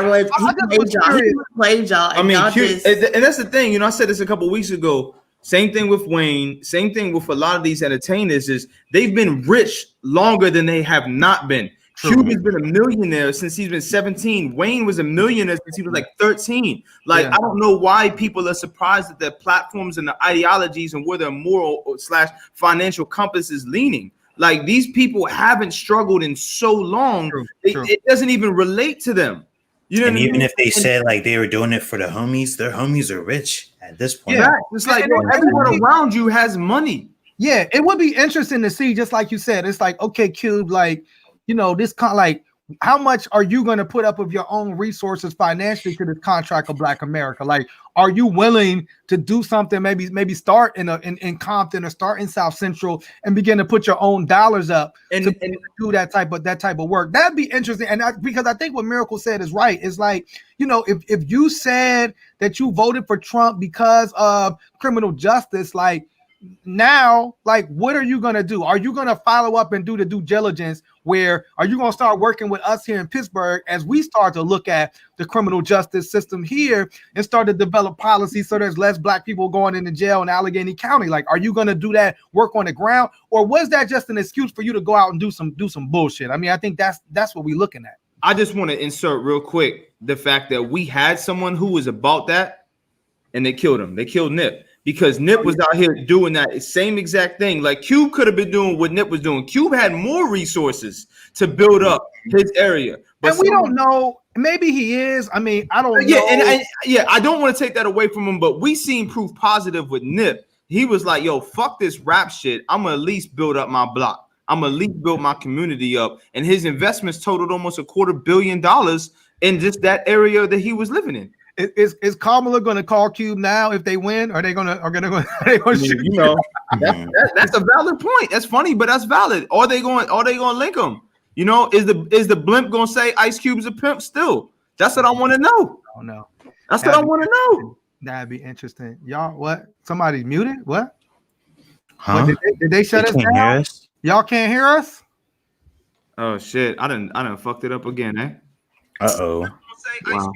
played y'all. I mean, and that's the thing. You know, I said this a couple of weeks ago. Same thing with Wayne. Same thing with a lot of these entertainers. Is they've been rich longer than they have not been. Cube has been a millionaire since he's been 17. Wayne was a millionaire since he was like 13. Like, I don't know why people are surprised at their platforms and the ideologies and where their moral / financial compass is leaning. Like, these people haven't struggled in so long. It doesn't even relate to them. You know, and even if they said like they were doing it for the homies, their homies are rich at this point. Yeah, it's like everyone around you has money. Yeah, it would be interesting to see, just like you said. It's like, okay, Cube, like, you know, this kind of like how much are you going to put up of your own resources financially to this contract of Black America? Like, are you willing to do something? Maybe start in Compton or start in South Central and begin to put your own dollars up and do that type of work. That'd be interesting. And because I think what Miracle said is right. It's like, you know, if you said that you voted for Trump because of criminal justice, like, now, like, what are you going to do? Are you going to follow up and do the due diligence? Where are you going to start working with us here in Pittsburgh as we start to look at the criminal justice system here and start to develop policies so there's less Black people going into jail in Allegheny County? Like, are you going to do that work on the ground, or was that just an excuse for you to go out and do some bullshit? I mean, I think that's what we're looking at. I just want to insert real quick the fact that we had someone who was about that, and they killed him. They killed Nip. Because Nip was out here doing that same exact thing. Like, Cube could have been doing what Nip was doing. Cube had more resources to build up his area. But and we don't know. Maybe he is. I mean, I don't know. Yeah, I don't want to take that away from him, but we seen proof positive with Nip. He was like, yo, fuck this rap shit. I'm going to at least build up my block. I'm going to at least build my community up. And his investments totaled almost $250 million in just that area that he was living in. Is Kamala going to call Cube now if they win? Are they going to shoot? You know, that's a valid point. That's funny, but that's valid. Are they going to link him? You know, is the blimp going to say Ice Cube's a pimp still? That's what I want to know. Oh no, that's what I want to know. That'd be interesting. Y'all, what? Somebody muted? What? Huh? What, did they shut us down? Y'all can't hear us? Oh shit! I done fucked it up again, eh? Uh-oh. Wow.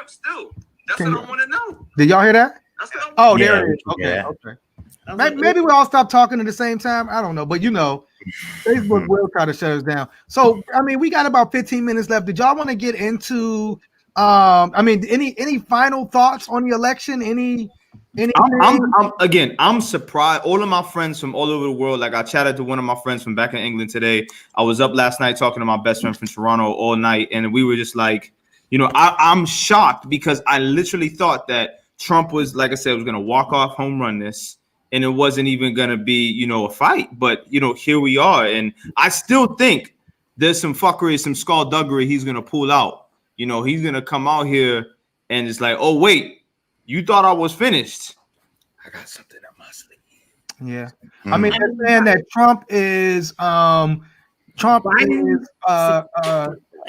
Still, that's what I want to know. Did y'all hear that? Oh, yeah, there it is. Okay, okay. Maybe we all stop talking at the same time. I don't know, but you know, Facebook will try to shut us down. So, I mean, we got about 15 minutes left. Did y'all want to get into? I mean, any final thoughts on the election? I'm surprised. All of my friends from all over the world, like I chatted to one of my friends from back in England today. I was up last night talking to my best friend from Toronto all night, and we were just like, you know, I'm shocked because I literally thought that Trump was, like I said, was going to walk off, home run this, and it wasn't even going to be, you know, a fight. But, you know, here we are. And I still think there's some fuckery, some skullduggery he's going to pull out. You know, he's going to come out here and it's like, oh, wait, you thought I was finished. I got something up my sleeve. Yeah. I mean, they're saying that Trump is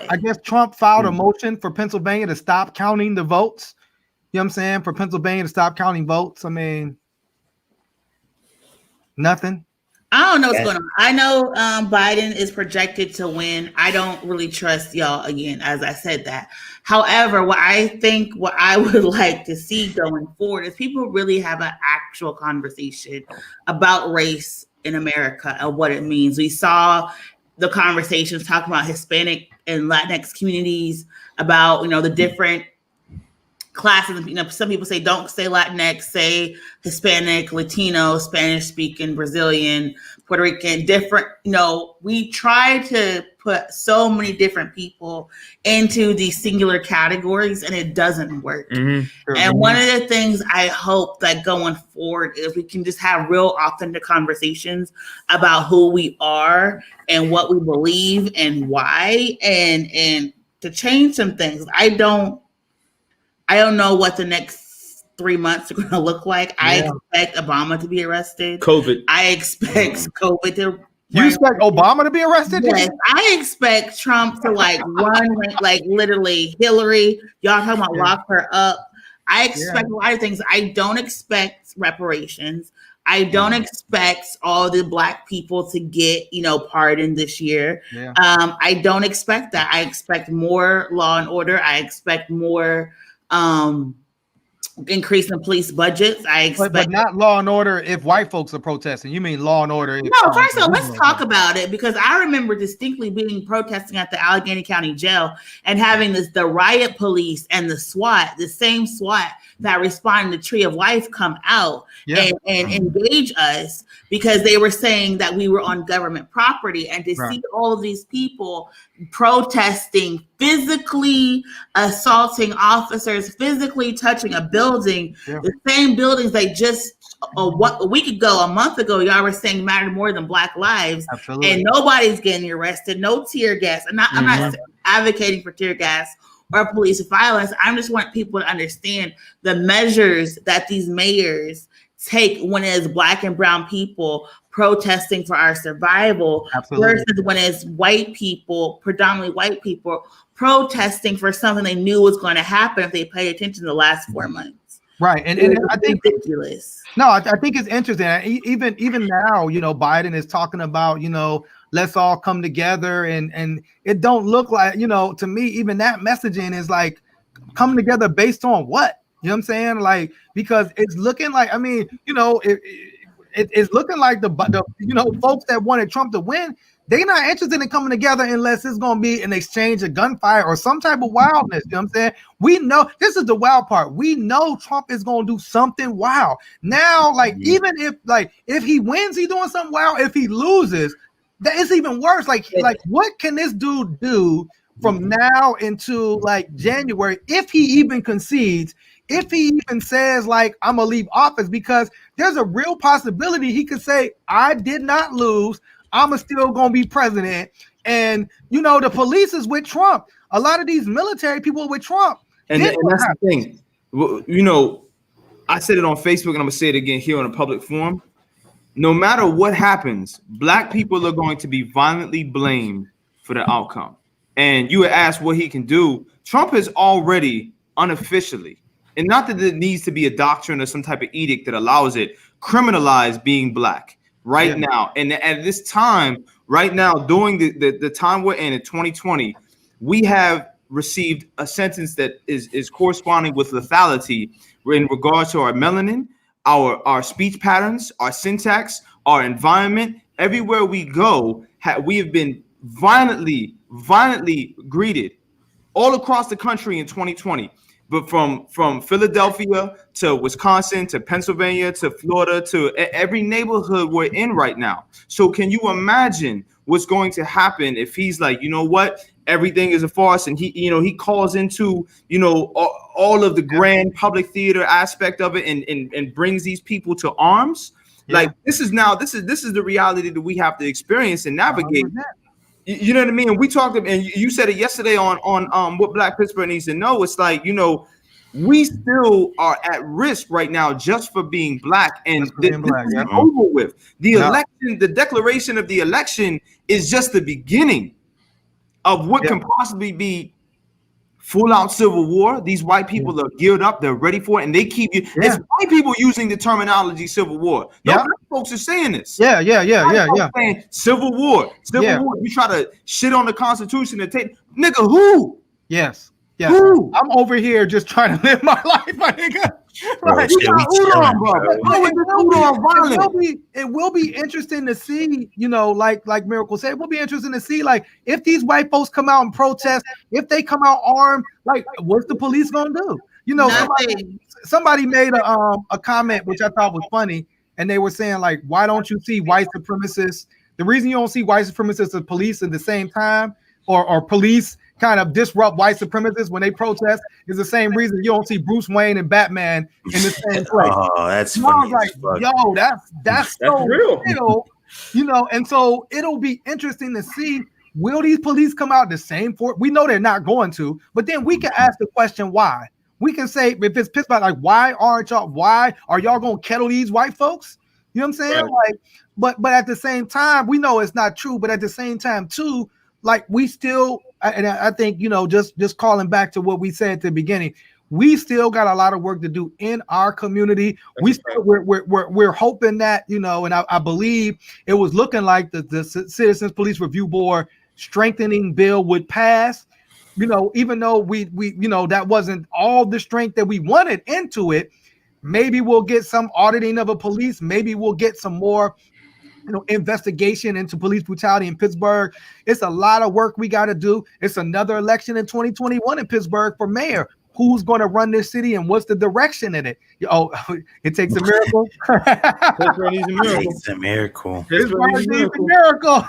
I guess Trump filed a motion for Pennsylvania to stop counting the votes. You know what I'm saying? For Pennsylvania to stop counting votes. I mean, nothing. I don't know what's going on. I know Biden is projected to win. I don't really trust y'all again, as I said that. However, what I would like to see going forward is people really have an actual conversation about race in America and what it means. We saw the conversations talking about Hispanic and Latinx communities, about, you know, the different classes. You know, some people say don't say Latinx, say Hispanic, Latino, Spanish speaking, Brazilian, Puerto Rican, different. You know, we try to put so many different people into these singular categories, and it doesn't work. Mm-hmm. And one of the things I hope that going forward is we can just have real authentic conversations about who we are and what we believe and why, and to change some things. I don't know what the next 3 months are going to look like. Yeah. I expect Obama to be arrested. COVID. I expect COVID to. You expect Obama to be arrested? Yes, I expect Trump to run literally Hillary. Y'all talking about lock her up. I expect a lot of things. I don't expect reparations. I don't expect all the Black people to get, pardoned this year. Yeah. I don't expect that. I expect more law and order. I expect more increase in police budgets. I expect, but not law and order if white folks are protesting. You mean law and order? No, first of all, let's talk about it, because I remember distinctly being protesting at the Allegheny County Jail and having the riot police and the SWAT, the same SWAT that responded to Tree of Life, come out and engage us because they were saying that we were on government property. And to see all of these people protesting, physically assaulting officers, physically touching a building, the same buildings they just a week ago, a month ago, y'all were saying mattered more than Black lives. Absolutely. And nobody's getting arrested. No tear gas. I'm not advocating for tear gas or police violence. I just want people to understand the measures that these mayors take when it is Black and brown people protesting for our survival. Absolutely. Versus when it's white people, predominantly white people, protesting for something they knew was going to happen if they paid attention the last 4 months. Right. And I think ridiculous. No, I think it's interesting. Even now, Biden is talking about, let's all come together, and it don't look like, to me, even that messaging is like coming together based on what? You know what I'm saying? Like, because it's looking like, it's looking like the folks that wanted Trump to win, they're not interested in coming together unless it's going to be an exchange of gunfire or some type of wildness. You know what I'm saying? We know this is the wild part. We know Trump is going to do something wild. Now, even if he wins, he's doing something wild. If he loses, that is even worse. Like what can this dude do from now into January if he even concedes? If he even says I'm gonna leave office, because there's a real possibility he could say, I did not lose. I'm still gonna be president. And the police is with Trump. A lot of these military people are with Trump. And that's the thing. I said it on Facebook, and I'm gonna say it again here on a public forum. No matter what happens, Black people are going to be violently blamed for the outcome. And you had asked what he can do. Trump has already unofficially, and not that there needs to be a doctrine or some type of edict that allows it, criminalize being Black now. And at this time, right now, during the time we're in 2020, we have received a sentence that is corresponding with lethality in regards to our melanin, our speech patterns, our syntax, our environment. Everywhere we go, we have been violently greeted all across the country in 2020. But from Philadelphia to Wisconsin to Pennsylvania to Florida to every neighborhood we're in right now. So can you imagine what's going to happen if he's like, you know what, everything is a farce, and he calls into all of the grand public theater aspect of it and brings these people to arms? Yeah. Like this is the reality that we have to experience and navigate. You know what I mean? And we talked, and you said it yesterday on what Black Pittsburgh needs to know. It's like, we still are at risk right now just for being Black, and this is over with. The election, the declaration of the election is just the beginning of what can possibly be full-out civil war. These white people are geared up, they're ready for it, and they keep you. It's white people using the terminology civil war. No Black folks are saying this. Saying civil war. Civil war. You try to shit on the Constitution and take nigga who? Yes. Who? I'm over here just trying to live my life, my nigga. Right. It will be interesting to see, like Miracle said, it will be interesting to see, if these white folks come out and protest, if they come out armed, what's the police gonna do? Somebody made a comment which I thought was funny, and they were saying, why don't you see white supremacists? The reason you don't see white supremacists and police at the same time, or police kind of disrupt white supremacists when they protest, is the same reason you don't see Bruce Wayne and Batman in the same place. Oh, that's funny. I was yo, that's so real. And so it'll be interesting to see, will these police come out the same for? We know they're not going to, but then we can ask the question why. We can say, if it's Pittsburgh, why are y'all gonna kettle these white folks? You know what I'm saying? Right. But at the same time, we know it's not true, but at the same time too, we still, and I think, just calling back to what we said at the beginning, we still got a lot of work to do in our community. We're hoping that, and I believe it was looking like the Citizens Police Review Board strengthening bill would pass, even though we that wasn't all the strength that we wanted into it. Maybe we'll get some auditing of a police. Maybe we'll get some more investigation into police brutality in Pittsburgh. It's a lot of work we got to do. It's another election in 2021 in Pittsburgh for mayor. who's going to run this city and what's the direction in it. Oh, it takes a miracle. Pittsburgh needs a miracle. It's a miracle. Pittsburgh needs a Pittsburgh needs a miracle.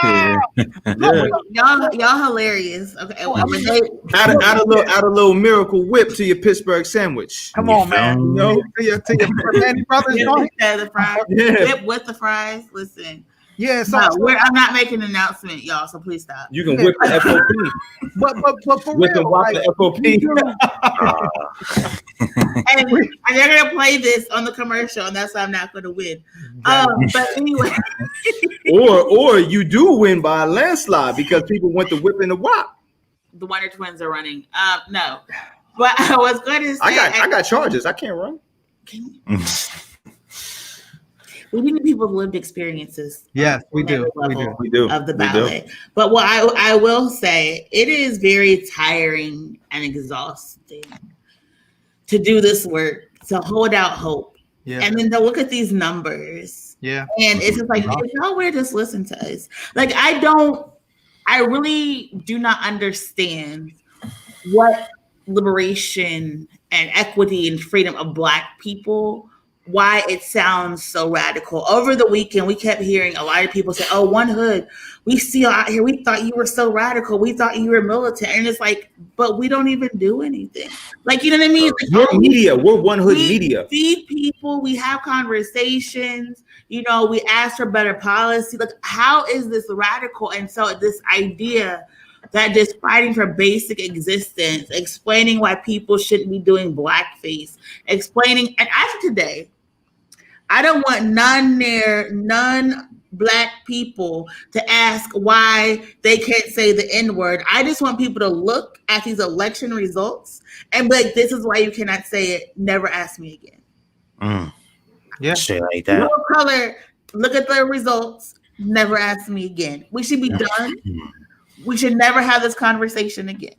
miracle. Yeah. Y'all hilarious. Okay, well, when they Add a little miracle whip to your Pittsburgh sandwich. Come on, man. You You know, to your Manny brothers. Don't the fries, Yeah. whip with the fries. Listen, yeah, so I'm not making an announcement, y'all. So please stop. You can whip the FOP. but for Whip and real, whop like, the FOP. And they're gonna play this on the commercial, and that's why I'm not gonna win. But anyway, or you do win by a landslide because people went to whip and the whop. the Wonder Twins are running. No, but I was going to say I got charges. I can't run. we need people's lived experiences. yes, we do. We do. Of the We do. ballot. But what I will say, it is very tiring and exhausting to do this work, to hold out hope, Yeah, and then to look at these numbers. yeah. And it's just like, if y'all would just listen to us. Like, I really do not understand what liberation and equity and freedom of Black people, why it sounds so radical. Over the weekend, we kept hearing a lot of people say, oh, one hood, we see you out here. We thought you were so radical. We thought you were militant. And it's like, but we don't even do anything. Like, you know what I mean? Like, We're media. We're one hood we media. feed people. We have conversations. You know, we ask for better policy. Like, how is this radical? And so this idea that just fighting for basic existence, explaining why people shouldn't be doing blackface, explaining, and as of today, I don't want none Black people to ask why they can't say the N-word. I just want people to look at these election results and be like, this is why you cannot say it. Never ask me again. Yeah. Shit like that. No color, look at the results. Never ask me again. We should be done. We should never have this conversation again.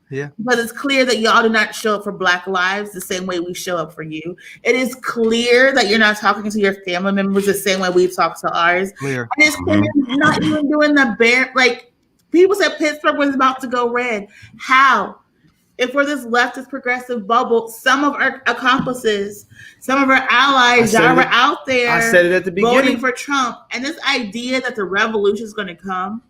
Yeah. But it's clear that y'all do not show up for Black lives the same way we show up for you. It is clear that you're not talking to your family members the same way we talk to ours. Clear. And it's clear you're not even doing the bare, like, people said Pittsburgh was about to go red. How? If we're this leftist progressive bubble, some of our accomplices, some of our allies y'all were out there I said it at the beginning. voting for Trump. And this idea that the revolution is going to come,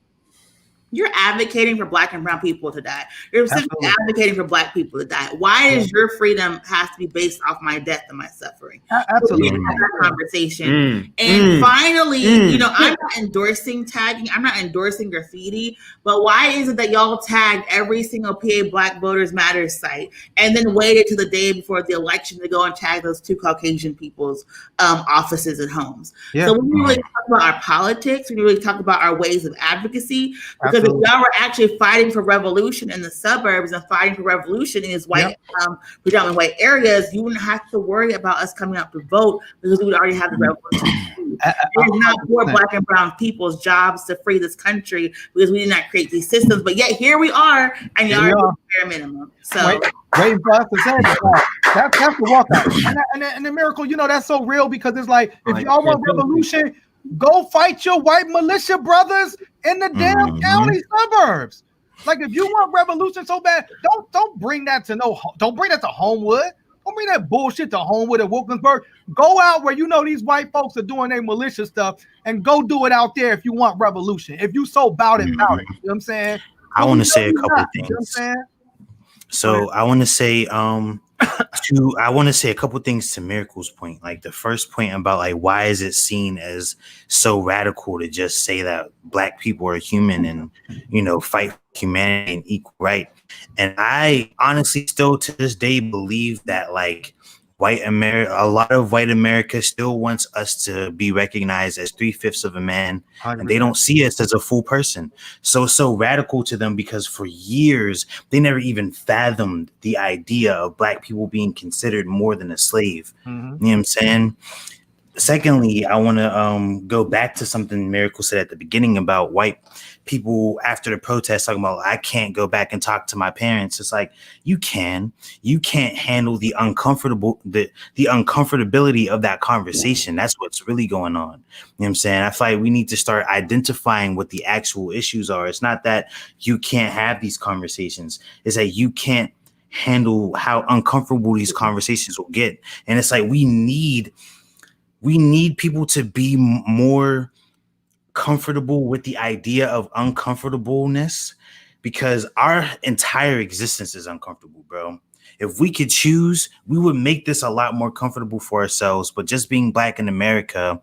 you're advocating for Black and brown people to die. You're simply advocating for Black people to die. Why does your freedom have to be based off my death and my suffering? Absolutely. We have that conversation. And finally, you know, I'm not endorsing tagging. I'm not endorsing graffiti. But why is it that y'all tagged every single PA Black Voters Matters site and then waited to the day before the election to go and tag those two Caucasian people's offices and homes? Yeah. So when we really talk about our politics, when we really talk about our ways of advocacy, because if y'all were actually fighting for revolution in the suburbs and fighting for revolution in these white, predominantly white areas, you wouldn't have to worry about us coming out to vote because we would already have the revolution. It's not for Black and brown people's jobs to free this country because we did not create these systems. But yet here we are, and y'all are doing bare minimum. So waiting for us to say that's the walkout. And the miracle, you know, that's so real because it's like, if y'all want revolution, go fight your white militia brothers in the damn county suburbs. Like, if you want revolution so bad, don't bring that to Homewood. Don't bring that bullshit to Homewood and Wilkinsburg. Go out where you know these white folks are doing their militia stuff and go do it out there if you want revolution. If you so about it, about it. You know what I'm saying? I want to say a couple of things. You know what I'm saying? So I want to say I want to say a couple things to Miracle's point. Like the first point about like why is it seen as so radical to just say that Black people are human and, you know, fight for humanity and equal right. And I honestly still to this day believe that like a lot of white America still wants us to be recognized as 3/5 of a man, and they don't see us as a full person. So radical to them because for years they never even fathomed the idea of Black people being considered more than a slave. You know what I'm saying? Secondly, I want to go back to something Miracle said at the beginning about white people after the protest talking about I can't go back and talk to my parents. It's like you can't handle the uncomfortability of that conversation. That's what's really going on. You know what I'm saying? I feel like we need to start identifying what the actual issues are. It's not that you can't have these conversations. It's that you can't handle how uncomfortable these conversations will get. And it's like we need people to be more comfortable with the idea of uncomfortableness, because our entire existence is uncomfortable, bro. If we could choose, we would make this a lot more comfortable for ourselves. But just being Black in America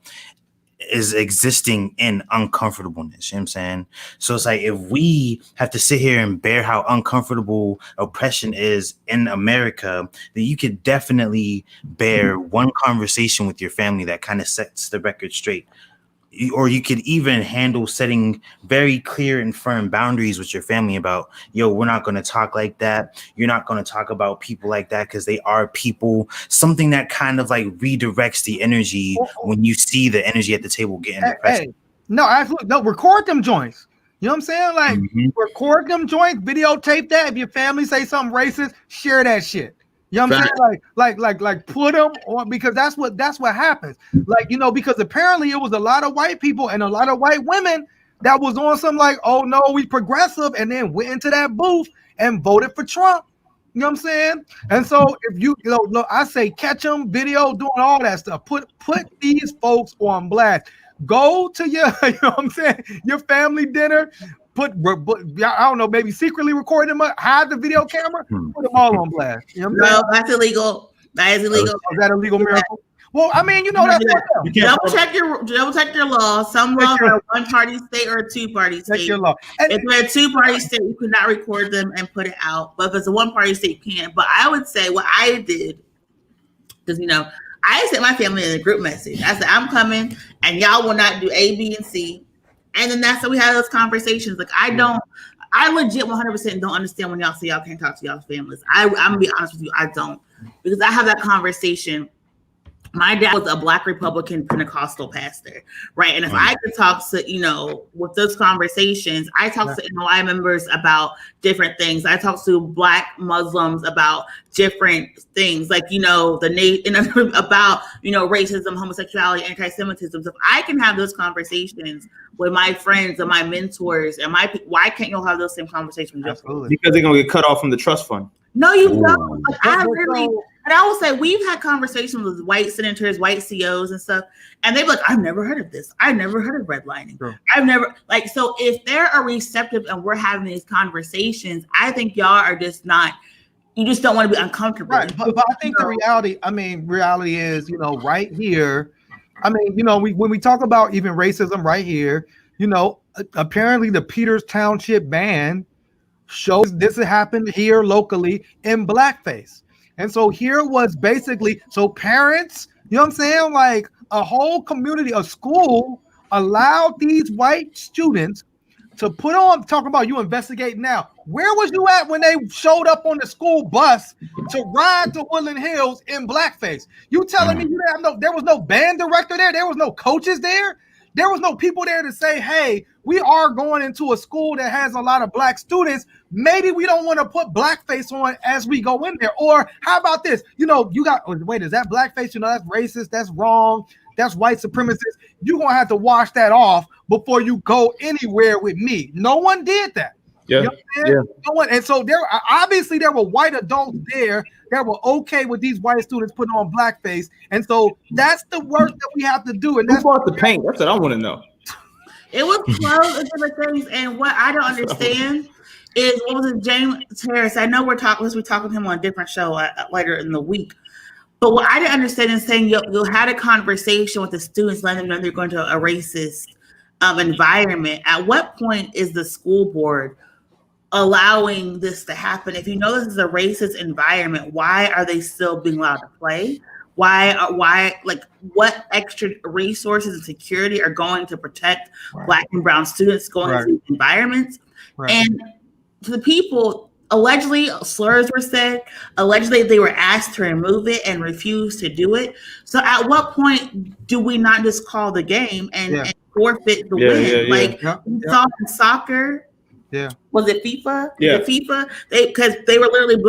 is existing in uncomfortableness. You know what I'm saying? So it's like, if we have to sit here and bear how uncomfortable oppression is in America, then you could definitely bear one conversation with your family that kind of sets the record straight. Or you could even handle setting very clear and firm boundaries with your family about, yo, we're not going to talk like that. You're not going to talk about people like that because they are people. Something that kind of like redirects the energy when you see the energy at the table getting depressed. Hey, no, absolutely. No, record them joints. You know what I'm saying? Like, record them joints, videotape that. If your family say something racist, share that shit. You know what I'm saying? Like put them on, because that's what happens. Like, you know, because apparently it was a lot of white people and a lot of white women that was on some like, oh no, we progressive, and then went into that booth and voted for Trump. You know what I'm saying? And so if you know, look, I say catch them, video, doing all that stuff. Put these folks on blast. Go to your, you know what I'm saying, your family dinner. Put I don't know, maybe secretly record them up, hide the video camera, put them all on blast. You know what I'm saying? No, that's illegal. That is illegal. Is that a legal miracle? Well, I mean, you know, that's double check your law. Some laws are a one-party state or a two-party state. Check your law. If they're a two-party state, you could not record them and put it out. But if it's a one-party state, you can. But I would say what I did, because, you know, I sent my family in a group message. I said, I'm coming, and y'all will not do A, B, and C. And then that's how we had those conversations. Like, I legit 100% don't understand when y'all say y'all can't talk to y'all's families. I'm gonna be honest with you, I don't. Because I have that conversation. My dad was a Black Republican Pentecostal pastor, right? And if I could talk to, you know, with those conversations, I talk to NOI members about different things. I talk to Black Muslims about different things, like, you know, about, you know, racism, homosexuality, anti-Semitism. So if I can have those conversations with my friends and my mentors, and why can't you all have those same conversations? Absolutely. Because they're gonna get cut off from the trust fund. No, you don't. Like, and I will say, we've had conversations with white senators, white COs and stuff, and they're like, I've never heard of this. I've never heard of redlining. Sure. I've never, like, so if they're receptive and we're having these conversations, I think y'all are just not, you just don't want to be uncomfortable. Right. But I think the reality is, you know, right here, I mean, you know, when we talk about even racism right here, you know, apparently the Peters Township ban shows this happened here locally in blackface. And so here was basically, so parents, you know what I'm saying? Like a whole community, a school allowed these white students to put on, talk about you investigate now. Where was you at when they showed up on the school bus to ride to Woodland Hills in blackface? You telling me there was no band director there? There was no coaches there? There was no people there to say, hey, we are going into a school that has a lot of Black students. Maybe we don't want to put blackface on as we go in there. Or how about this? You know, you got, wait, is that blackface? You know, that's racist. That's wrong. That's white supremacist. You're going to have to wash that off before you go anywhere with me. No one did that. Yeah. You know what I'm saying? No one, and so there were white adults there that were okay with these white students putting on blackface. And so that's the work that we have to do. And who bought the paint? That's what I want to know. It was clothes and different things. And what I don't understand is, what was it, James Harris? I know we're talking to him on a different show later in the week. But what I didn't understand is saying you had a conversation with the students, letting them know they're going to a racist environment. At what point is the school board allowing this to happen? If you know this is a racist environment, why are they still being allowed to play? Why, like, what extra resources and security are going to protect Black and brown students going to these environments? And to the people, allegedly slurs were said, allegedly they were asked to remove it and refused to do it. So at what point do we not just call the game and forfeit the win? We saw in soccer, Yeah. Was it FIFA? Yeah. The FIFA? Because they were literally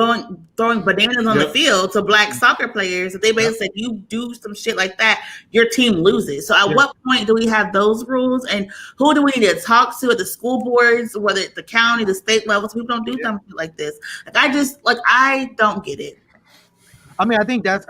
throwing bananas on the field to black soccer players. If they basically said, you do some shit like that, your team loses. So at what point do we have those rules? And who do we need to talk to at the school boards, whether it's the county, the state level? So people don't do something like this. I don't get it. I mean, I think that's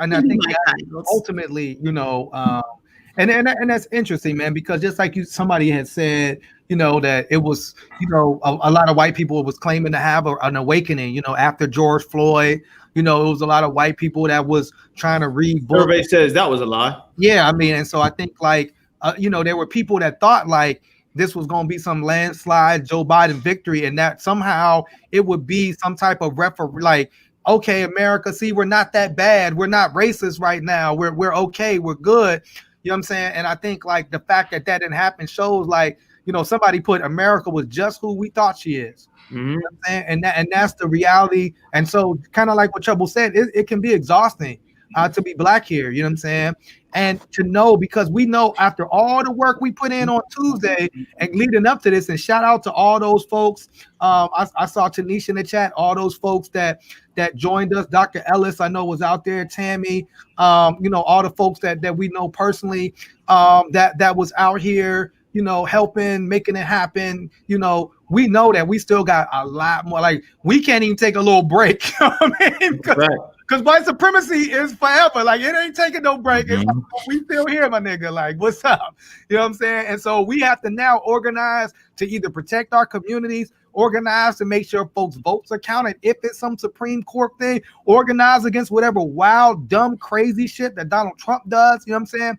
ultimately, and that's interesting, man, because just like somebody had said, that it was, a lot of white people was claiming to have an awakening, after George Floyd, it was a lot of white people that was trying to read books. Everybody says that was a lie. Yeah, I mean, and so I think there were people that thought like this was going to be some landslide Joe Biden victory, and that somehow it would be some type of like, okay, America, see, we're not that bad. We're not racist right now. We're okay. We're good. You know what I'm saying? And I think like the fact that didn't happen shows like, somebody put America was just who we thought she is. Mm-hmm. You know what I'm saying? And that's the reality. And so kind of like what Trouble said, it can be exhausting to be black here. You know what I'm saying? And to know, because we know after all the work we put in on Tuesday and leading up to this, and shout out to all those folks. I saw Tanisha in the chat, all those folks that joined us. Dr. Ellis, I know, was out there. Tammy, all the folks that we know personally, that was out here, helping, making it happen. We know that we still got a lot more. Like, we can't even take a little break. You know what I mean? Because white supremacy is forever. Like, it ain't taking no break. It's like, we still here, my nigga. Like, what's up? You know what I'm saying? And so we have to now organize to either protect our communities, organize to make sure folks' votes are counted. If it's some Supreme Court thing, organize against whatever wild, dumb, crazy shit that Donald Trump does. You know what I'm saying?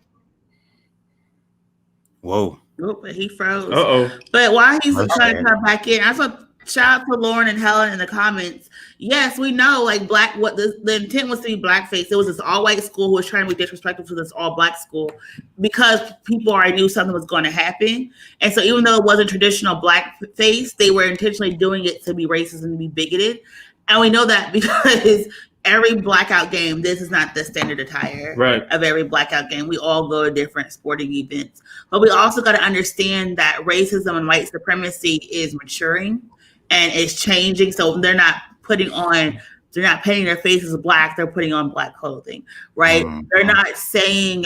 Whoa. Oh, he froze. Uh-oh. But while he's trying to come back in, I saw shout out to Lauren and Helen in the comments. Yes, we know like what the intent was to be blackface. It was this all-white school who was trying to be disrespectful to this all-black school because people already knew something was going to happen. And so even though it wasn't traditional blackface, they were intentionally doing it to be racist and to be bigoted. And we know that because every blackout game, this is not the standard attire of every blackout game. We all go to different sporting events. But we also got to understand that racism and white supremacy is maturing and it's changing. So they're not painting their faces black, they're putting on black clothing, right? Mm-hmm. They're not saying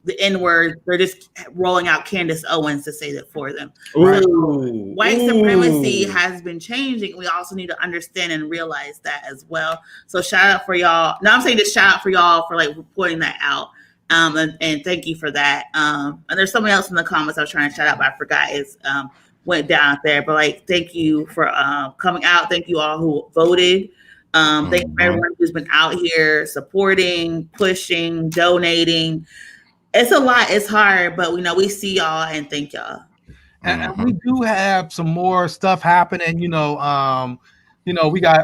the N-word, they're just rolling out Candace Owens to say that for them. Right? White supremacy has been changing. We also need to understand and realize that as well. So shout out for y'all. Now I'm saying just shout out for y'all for like pointing that out. And thank you for that. And there's somebody else in the comments I was trying to shout out, but I forgot went down there. But like, thank you for coming out. Thank you all who voted. Thank you for everyone who's been out here supporting, pushing, donating. It's a lot. It's hard, but we see y'all and thank y'all. And we do have some more stuff happening. We got,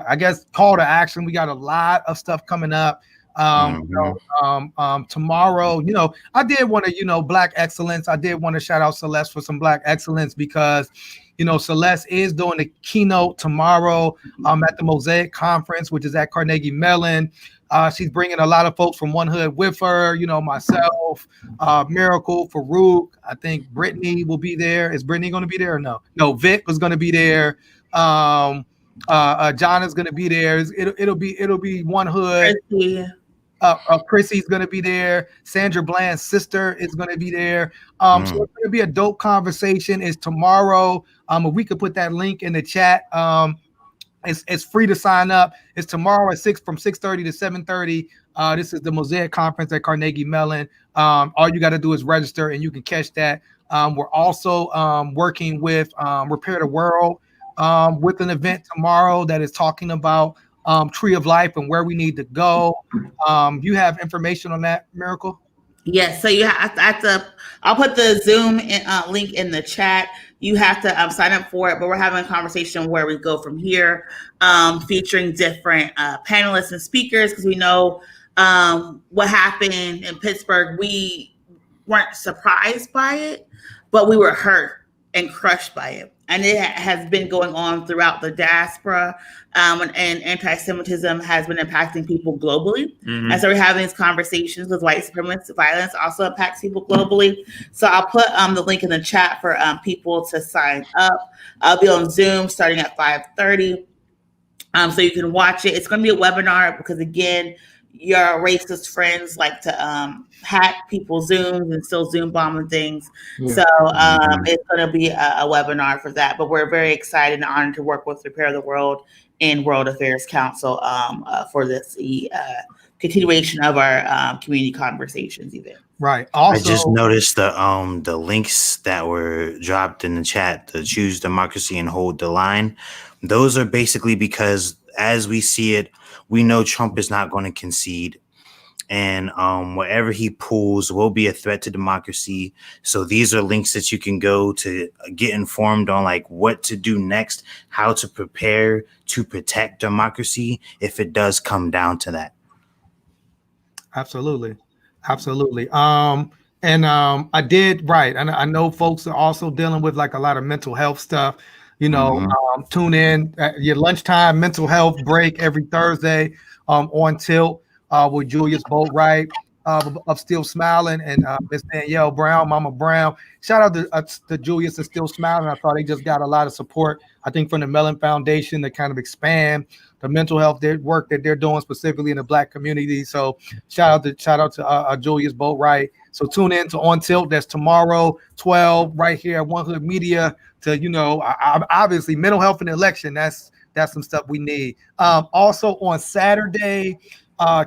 I guess, call to action. We got a lot of stuff coming up. Tomorrow, I did want to, Black Excellence. I did want to shout out Celeste for some Black Excellence because, Celeste is doing the keynote tomorrow at the Mosaic Conference, which is at Carnegie Mellon. She's bringing a lot of folks from One Hood with her, myself, Miracle, Farouk. I think Brittany will be there. Is Brittany going to be there or no? No, Vic was going to be there. John is going to be there. It'll be One Hood. Chrissy's going to be there. Sandra Bland's sister is going to be there. So it's going to be a dope conversation. It's tomorrow. If we could put that link in the chat. It's free to sign up. It's tomorrow at from 6:30 to 7:30. This is the Mosaic Conference at Carnegie Mellon. All you got to do is register and you can catch that. We're also working with Repair the World with an event tomorrow that is talking about Tree of Life and where we need to go. You have information on that, Miracle? Yes. So you have to. I'll put the Zoom link in the chat. You have to sign up for it, but we're having a conversation where we go from here, featuring different panelists and speakers because we know what happened in Pittsburgh. We weren't surprised by it, but we were hurt and crushed by it. and it has been going on throughout the diaspora, and anti-Semitism has been impacting people globally. Mhm. And so we're having these conversations with white supremacist violence also impacts people globally. So I'll put the link in the chat for people to sign up. I'll be on Zoom starting at 5:30. So you can watch it. It's going to be a webinar because, again, your racist friends like to hack people's Zooms and still Zoom bombing things. Yeah. So it's going to be a webinar for that. But we're very excited and honored to work with Repair the World and World Affairs Council for this continuation of our community conversations event. Right. Also, I just noticed the links that were dropped in the chat, the Choose Democracy and Hold the Line. Those are basically because, as we see it, we know Trump is not going to concede, and whatever he pulls will be a threat to democracy. So these are links that you can go to get informed on, like, what to do next, how to prepare to protect democracy if it does come down to that. absolutely. I did, right. And I know folks are also dealing with like a lot of mental health stuff. Tune in at your lunchtime mental health break every Thursday on Tilt with Julius Boatwright of Still Smiling and Miss Danielle Brown, Mama Brown. Shout out to Julius and Still Smiling. I thought they just got a lot of support, I think, from the Mellon Foundation to kind of expand the mental health work that they're doing specifically in the Black community. So shout out to Julius Boatwright. So tune in to On Tilt. That's tomorrow, 12, right here at One Hood Media. To obviously mental health and election. That's some stuff we need. Also on Saturday,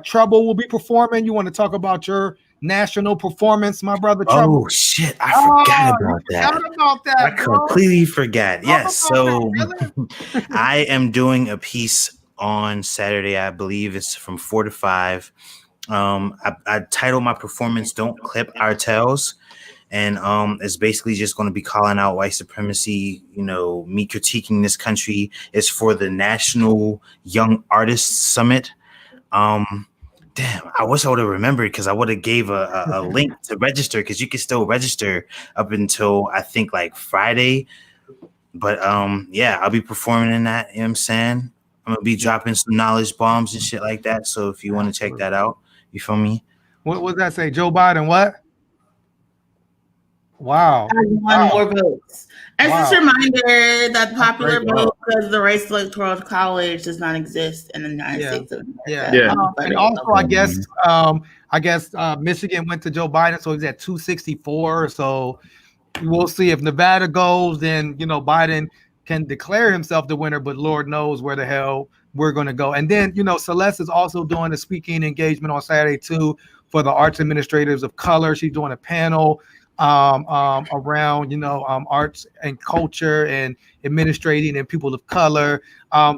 Trouble will be performing. You want to talk about your national performance, my brother? Trouble? Oh shit, I forgot about that. Forgot about that, I completely forgot. Yes, so really? I am doing a piece on Saturday. I believe it's from 4 to 5. I titled my performance "Don't Clip Our Tails." And it's basically just going to be calling out white supremacy, me critiquing this country. It's for the National Young Artists Summit. Damn, I wish I would have remembered, because I would have gave a link to register, because you can still register up until I think like Friday. But yeah, I'll be performing in that, you know what I'm saying? I'm gonna be dropping some knowledge bombs and shit like that. So if you want to check that out, you feel me? What does that say? Joe Biden what? Wow. One more votes. And just a reminder that the popular vote, because the race electoral college does not exist in the United States of America. And also, I guess Michigan went to Joe Biden, so he's at 264. So we'll see if Nevada goes, then Biden can declare himself the winner, but Lord knows where the hell we're going to go. And then Celeste is also doing a speaking engagement on Saturday too for the arts administrators of color. She's doing a panel around arts and culture and administrating and people of color.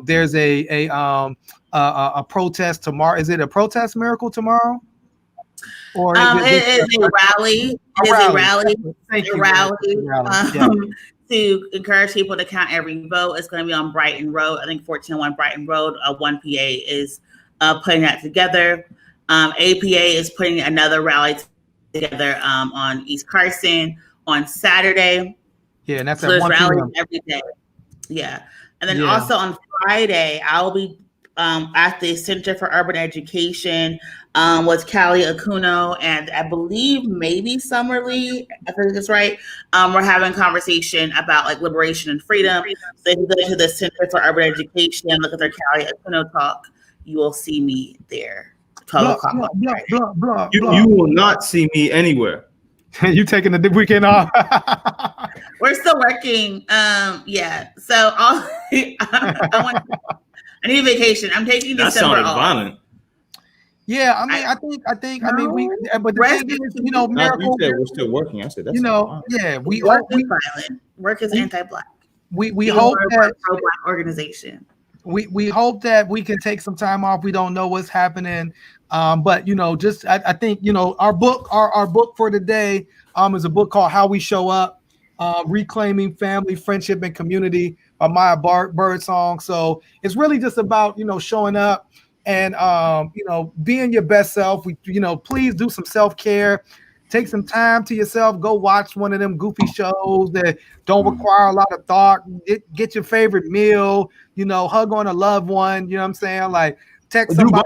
There's a protest tomorrow. Is it a protest miracle tomorrow? Or it is a rally. It is a rally. A rally. To encourage people to count every vote. It's going to be on Brighton Road. I think 1401 Brighton Road. 1PA is putting that together. APA is putting another rally together on East Carson on Saturday. Yeah, and that's so there's rallies every day. Yeah. And then also on Friday, I'll be at the Center for Urban Education with Callie Akuno and I believe maybe Summer Lee, if I think that's right. We're having a conversation about like liberation and freedom. So if you go to the Center for Urban Education and look at their Callie Akuno talk, you will see me there. 12 o'clock. You will not see me anywhere. You taking the weekend off? We're still working. So I need a vacation. I'm taking December off. Violent. Yeah, I mean, I think, we. But the thing is, Miracle. You said we're still working. I said that's we work is violent. Work is anti-black. We hope that pro-black organization. We hope that we can take some time off. We don't know what's happening, but I think our book for today is a book called How We Show Up, Reclaiming Family, Friendship, and Community by Maya Birdsong. So it's really just about showing up and being your best self. We please do some self-care. take some time to yourself. Go watch one of them goofy shows that don't require a lot of thought. Get your favorite meal. You know, hug on a loved one. You know what I'm saying? Like text somebody.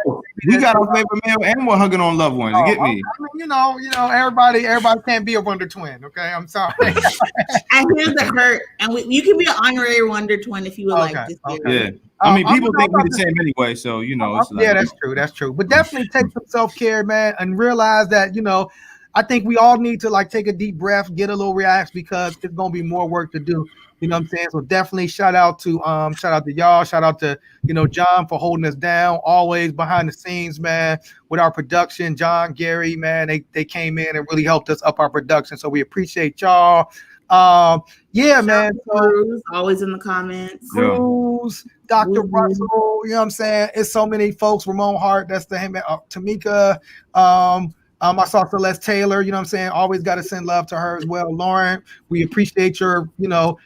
We got our favorite meal and we're hugging on loved ones. You get me? I mean, you know, everybody can't be a Wonder Twin. Okay, I'm sorry. And here's the hurt, and you can be an honorary Wonder Twin if you would like this. Yeah. I mean, people think we're the same anyway, so you know. It's yeah, that's true. But definitely take some self-care, man, and realize that, you know, I think we all need to like take a deep breath, get a little relaxed, because it's gonna be more work to do. You know what I'm saying? So definitely shout out to y'all, shout out to, you know, John for holding us down, always behind the scenes, man, with our production. John, Gary, man, they came in and really helped us up our production. So we appreciate y'all. Yeah, man. Cruz, always in the comments. Cruz, Dr. Russell, you know what I'm saying? It's so many folks. Ramon Hart, that's the him. Tamika, I saw Celeste Taylor, you know what I'm saying? Always got to send love to her as well. Lauren, we appreciate your, you know,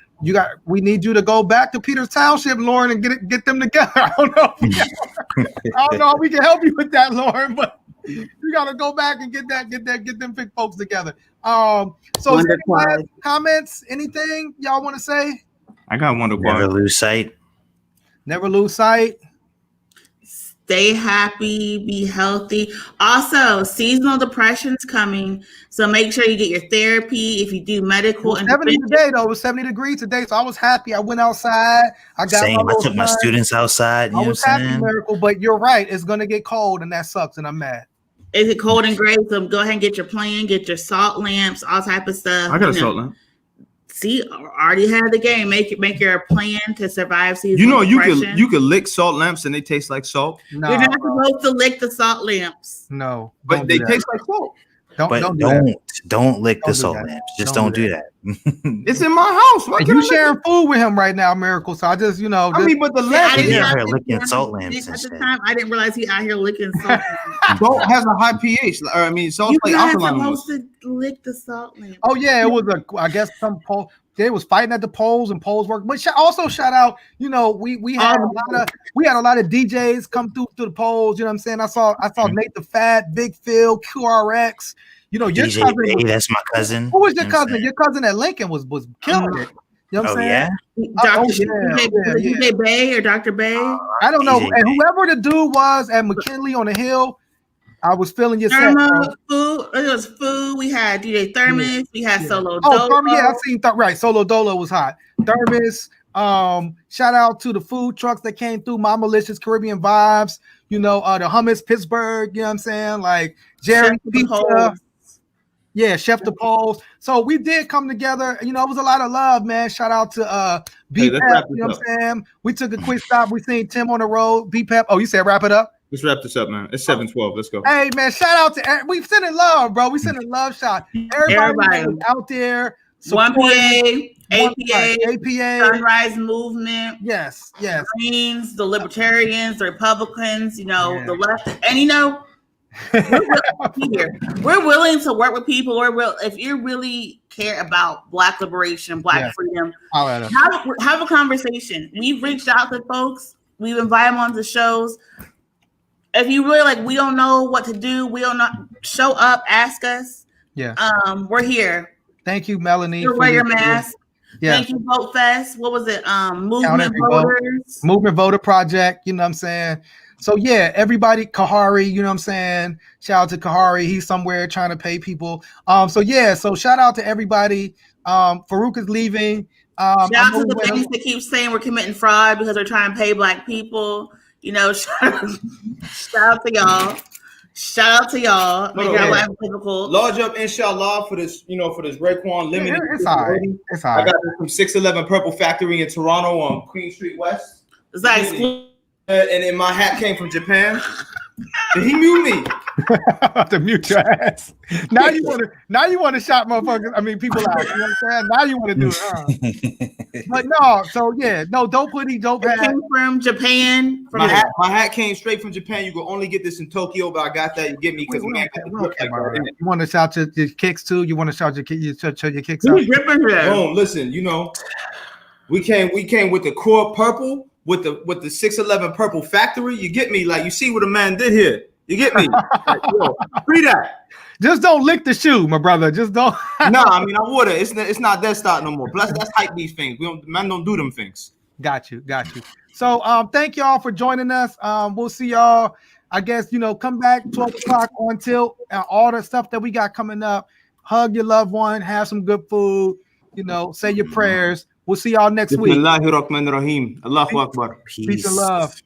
we need you to go back to Peters Township, Lauren, and get them together. I don't know if we can help you with that, Lauren, but you gotta go back and get them big folks together. So comments, anything y'all want to say? I got one to Never lose sight. Never lose sight. Stay happy, be healthy. Also, seasonal depression's coming, so make sure you get your therapy. If you do medical, 70 today though, it was 70 degrees today, so I was happy. I went outside. I took my students outside. I was happy, Miracle, but you're right. It's gonna get cold, and that sucks, and I'm mad. Is it cold and gray? So go ahead and get your plan, get your salt lamps, all type of stuff. I got a salt lamp. See, already had the game. Make your plan to survive season. You know, you could lick salt lamps and they taste like salt. No, you're not supposed to lick the salt lamps. No, but they taste like salt. Don't lick the salt lamps. Just don't do that. It's in my house. Why you sharing food with him right now, Miracle? So I just, you know, but the lamp is out here licking salt lamps. At the time, I didn't realize he out here licking salt lamps. Salt has a high pH. I mean, salt's like alkaline. You're not supposed to lick the salt lamp. Oh yeah, it was I guess some poll. They was fighting at the polls and polls work. But also shout out, you know, we had a lot of DJs come through to the polls. You know what I'm saying? I saw Nate the Fat, Big Phil, QRX. You know, your DJ cousin. Bay, that's my cousin. Who was your cousin? Your cousin at Lincoln was killing it. You know what I'm saying? DJ Bay or Dr. Bay? I don't know. And whoever the dude was at McKinley on the Hill, I was feeling your set. Food. It was food. We had DJ Thermos. We had Solo Dolo. Oh, yeah, I seen right. Solo Dolo was hot. Thermos. Shout out to the food trucks that came through. My Malicious Caribbean Vibes. You know, the Hummus Pittsburgh. You know what I'm saying? Like Jerry Pizza. Yeah, Chef the Polls. So we did come together. You know, it was a lot of love, man. Shout out to B-Pep. You know what I'm saying? We took a quick stop. We seen Tim on the road. B-Pep. Oh, you said wrap it up? Let's wrap this up, man. It's 7:12. Let's go. Hey, man, shout out to we sending love, bro. We sending love shot. Everybody out there. 1PA, APA, Sunrise Movement. Yes. Greens, the Libertarians, the Republicans, you know, the left. And you know, we're willing to work with people. If you really care about Black liberation, Black freedom, have a conversation. We've reached out to folks. We've invited them onto shows. If you really like, we don't know what to do. We don't know. Show up, ask us. Yeah. We're here. Thank you, Melanie. Wear your mask. Yeah. Thank you, Vote Fest. What was it? Movement Voters. Movement Voter Project. You know what I'm saying? So yeah, everybody, Kahari, you know what I'm saying? Shout out to Kahari. He's somewhere trying to pay people. So shout out to everybody. Farouk is leaving. Shout out to the things that keep saying we're committing fraud because we're trying to pay Black people. You know, shout out to y'all. Shout out to y'all. Make your life difficult. Lodge up, inshallah, for this, for this Raekwon limited. It's all right. I got this from 611 Purple Factory in Toronto on Queen Street West. Is that exclusive? And then my hat came from Japan. Did he mute me? To mute your ass. Now you want to shout motherfuckers. I mean, people out. You know what I'm saying? Now you want to do it. But no. So yeah, no. Don't put any dope hat from Japan. My hat came straight from Japan. You can only get this in Tokyo, but I got that. You get me because you want to shout your kicks too. You want to shout your kicks out. Boom. Listen, we came with the core purple. With the 611 Purple Factory, you get me? Like, you see what a man did here. You get me? Like, yo, free that. Just don't lick the shoe, my brother. Just don't. Nah, I mean, I would have. It's not that start no more. Plus, that's hype these things. Man don't do them things. Got you. So thank y'all for joining us. We'll see y'all. I guess come back 12 o'clock on Tilt. All the stuff that we got coming up. Hug your loved one. Have some good food. Say your prayers. We'll see y'all next week. Bismillahir Rahmanir Rahim. Allahu Akbar. Peace and love.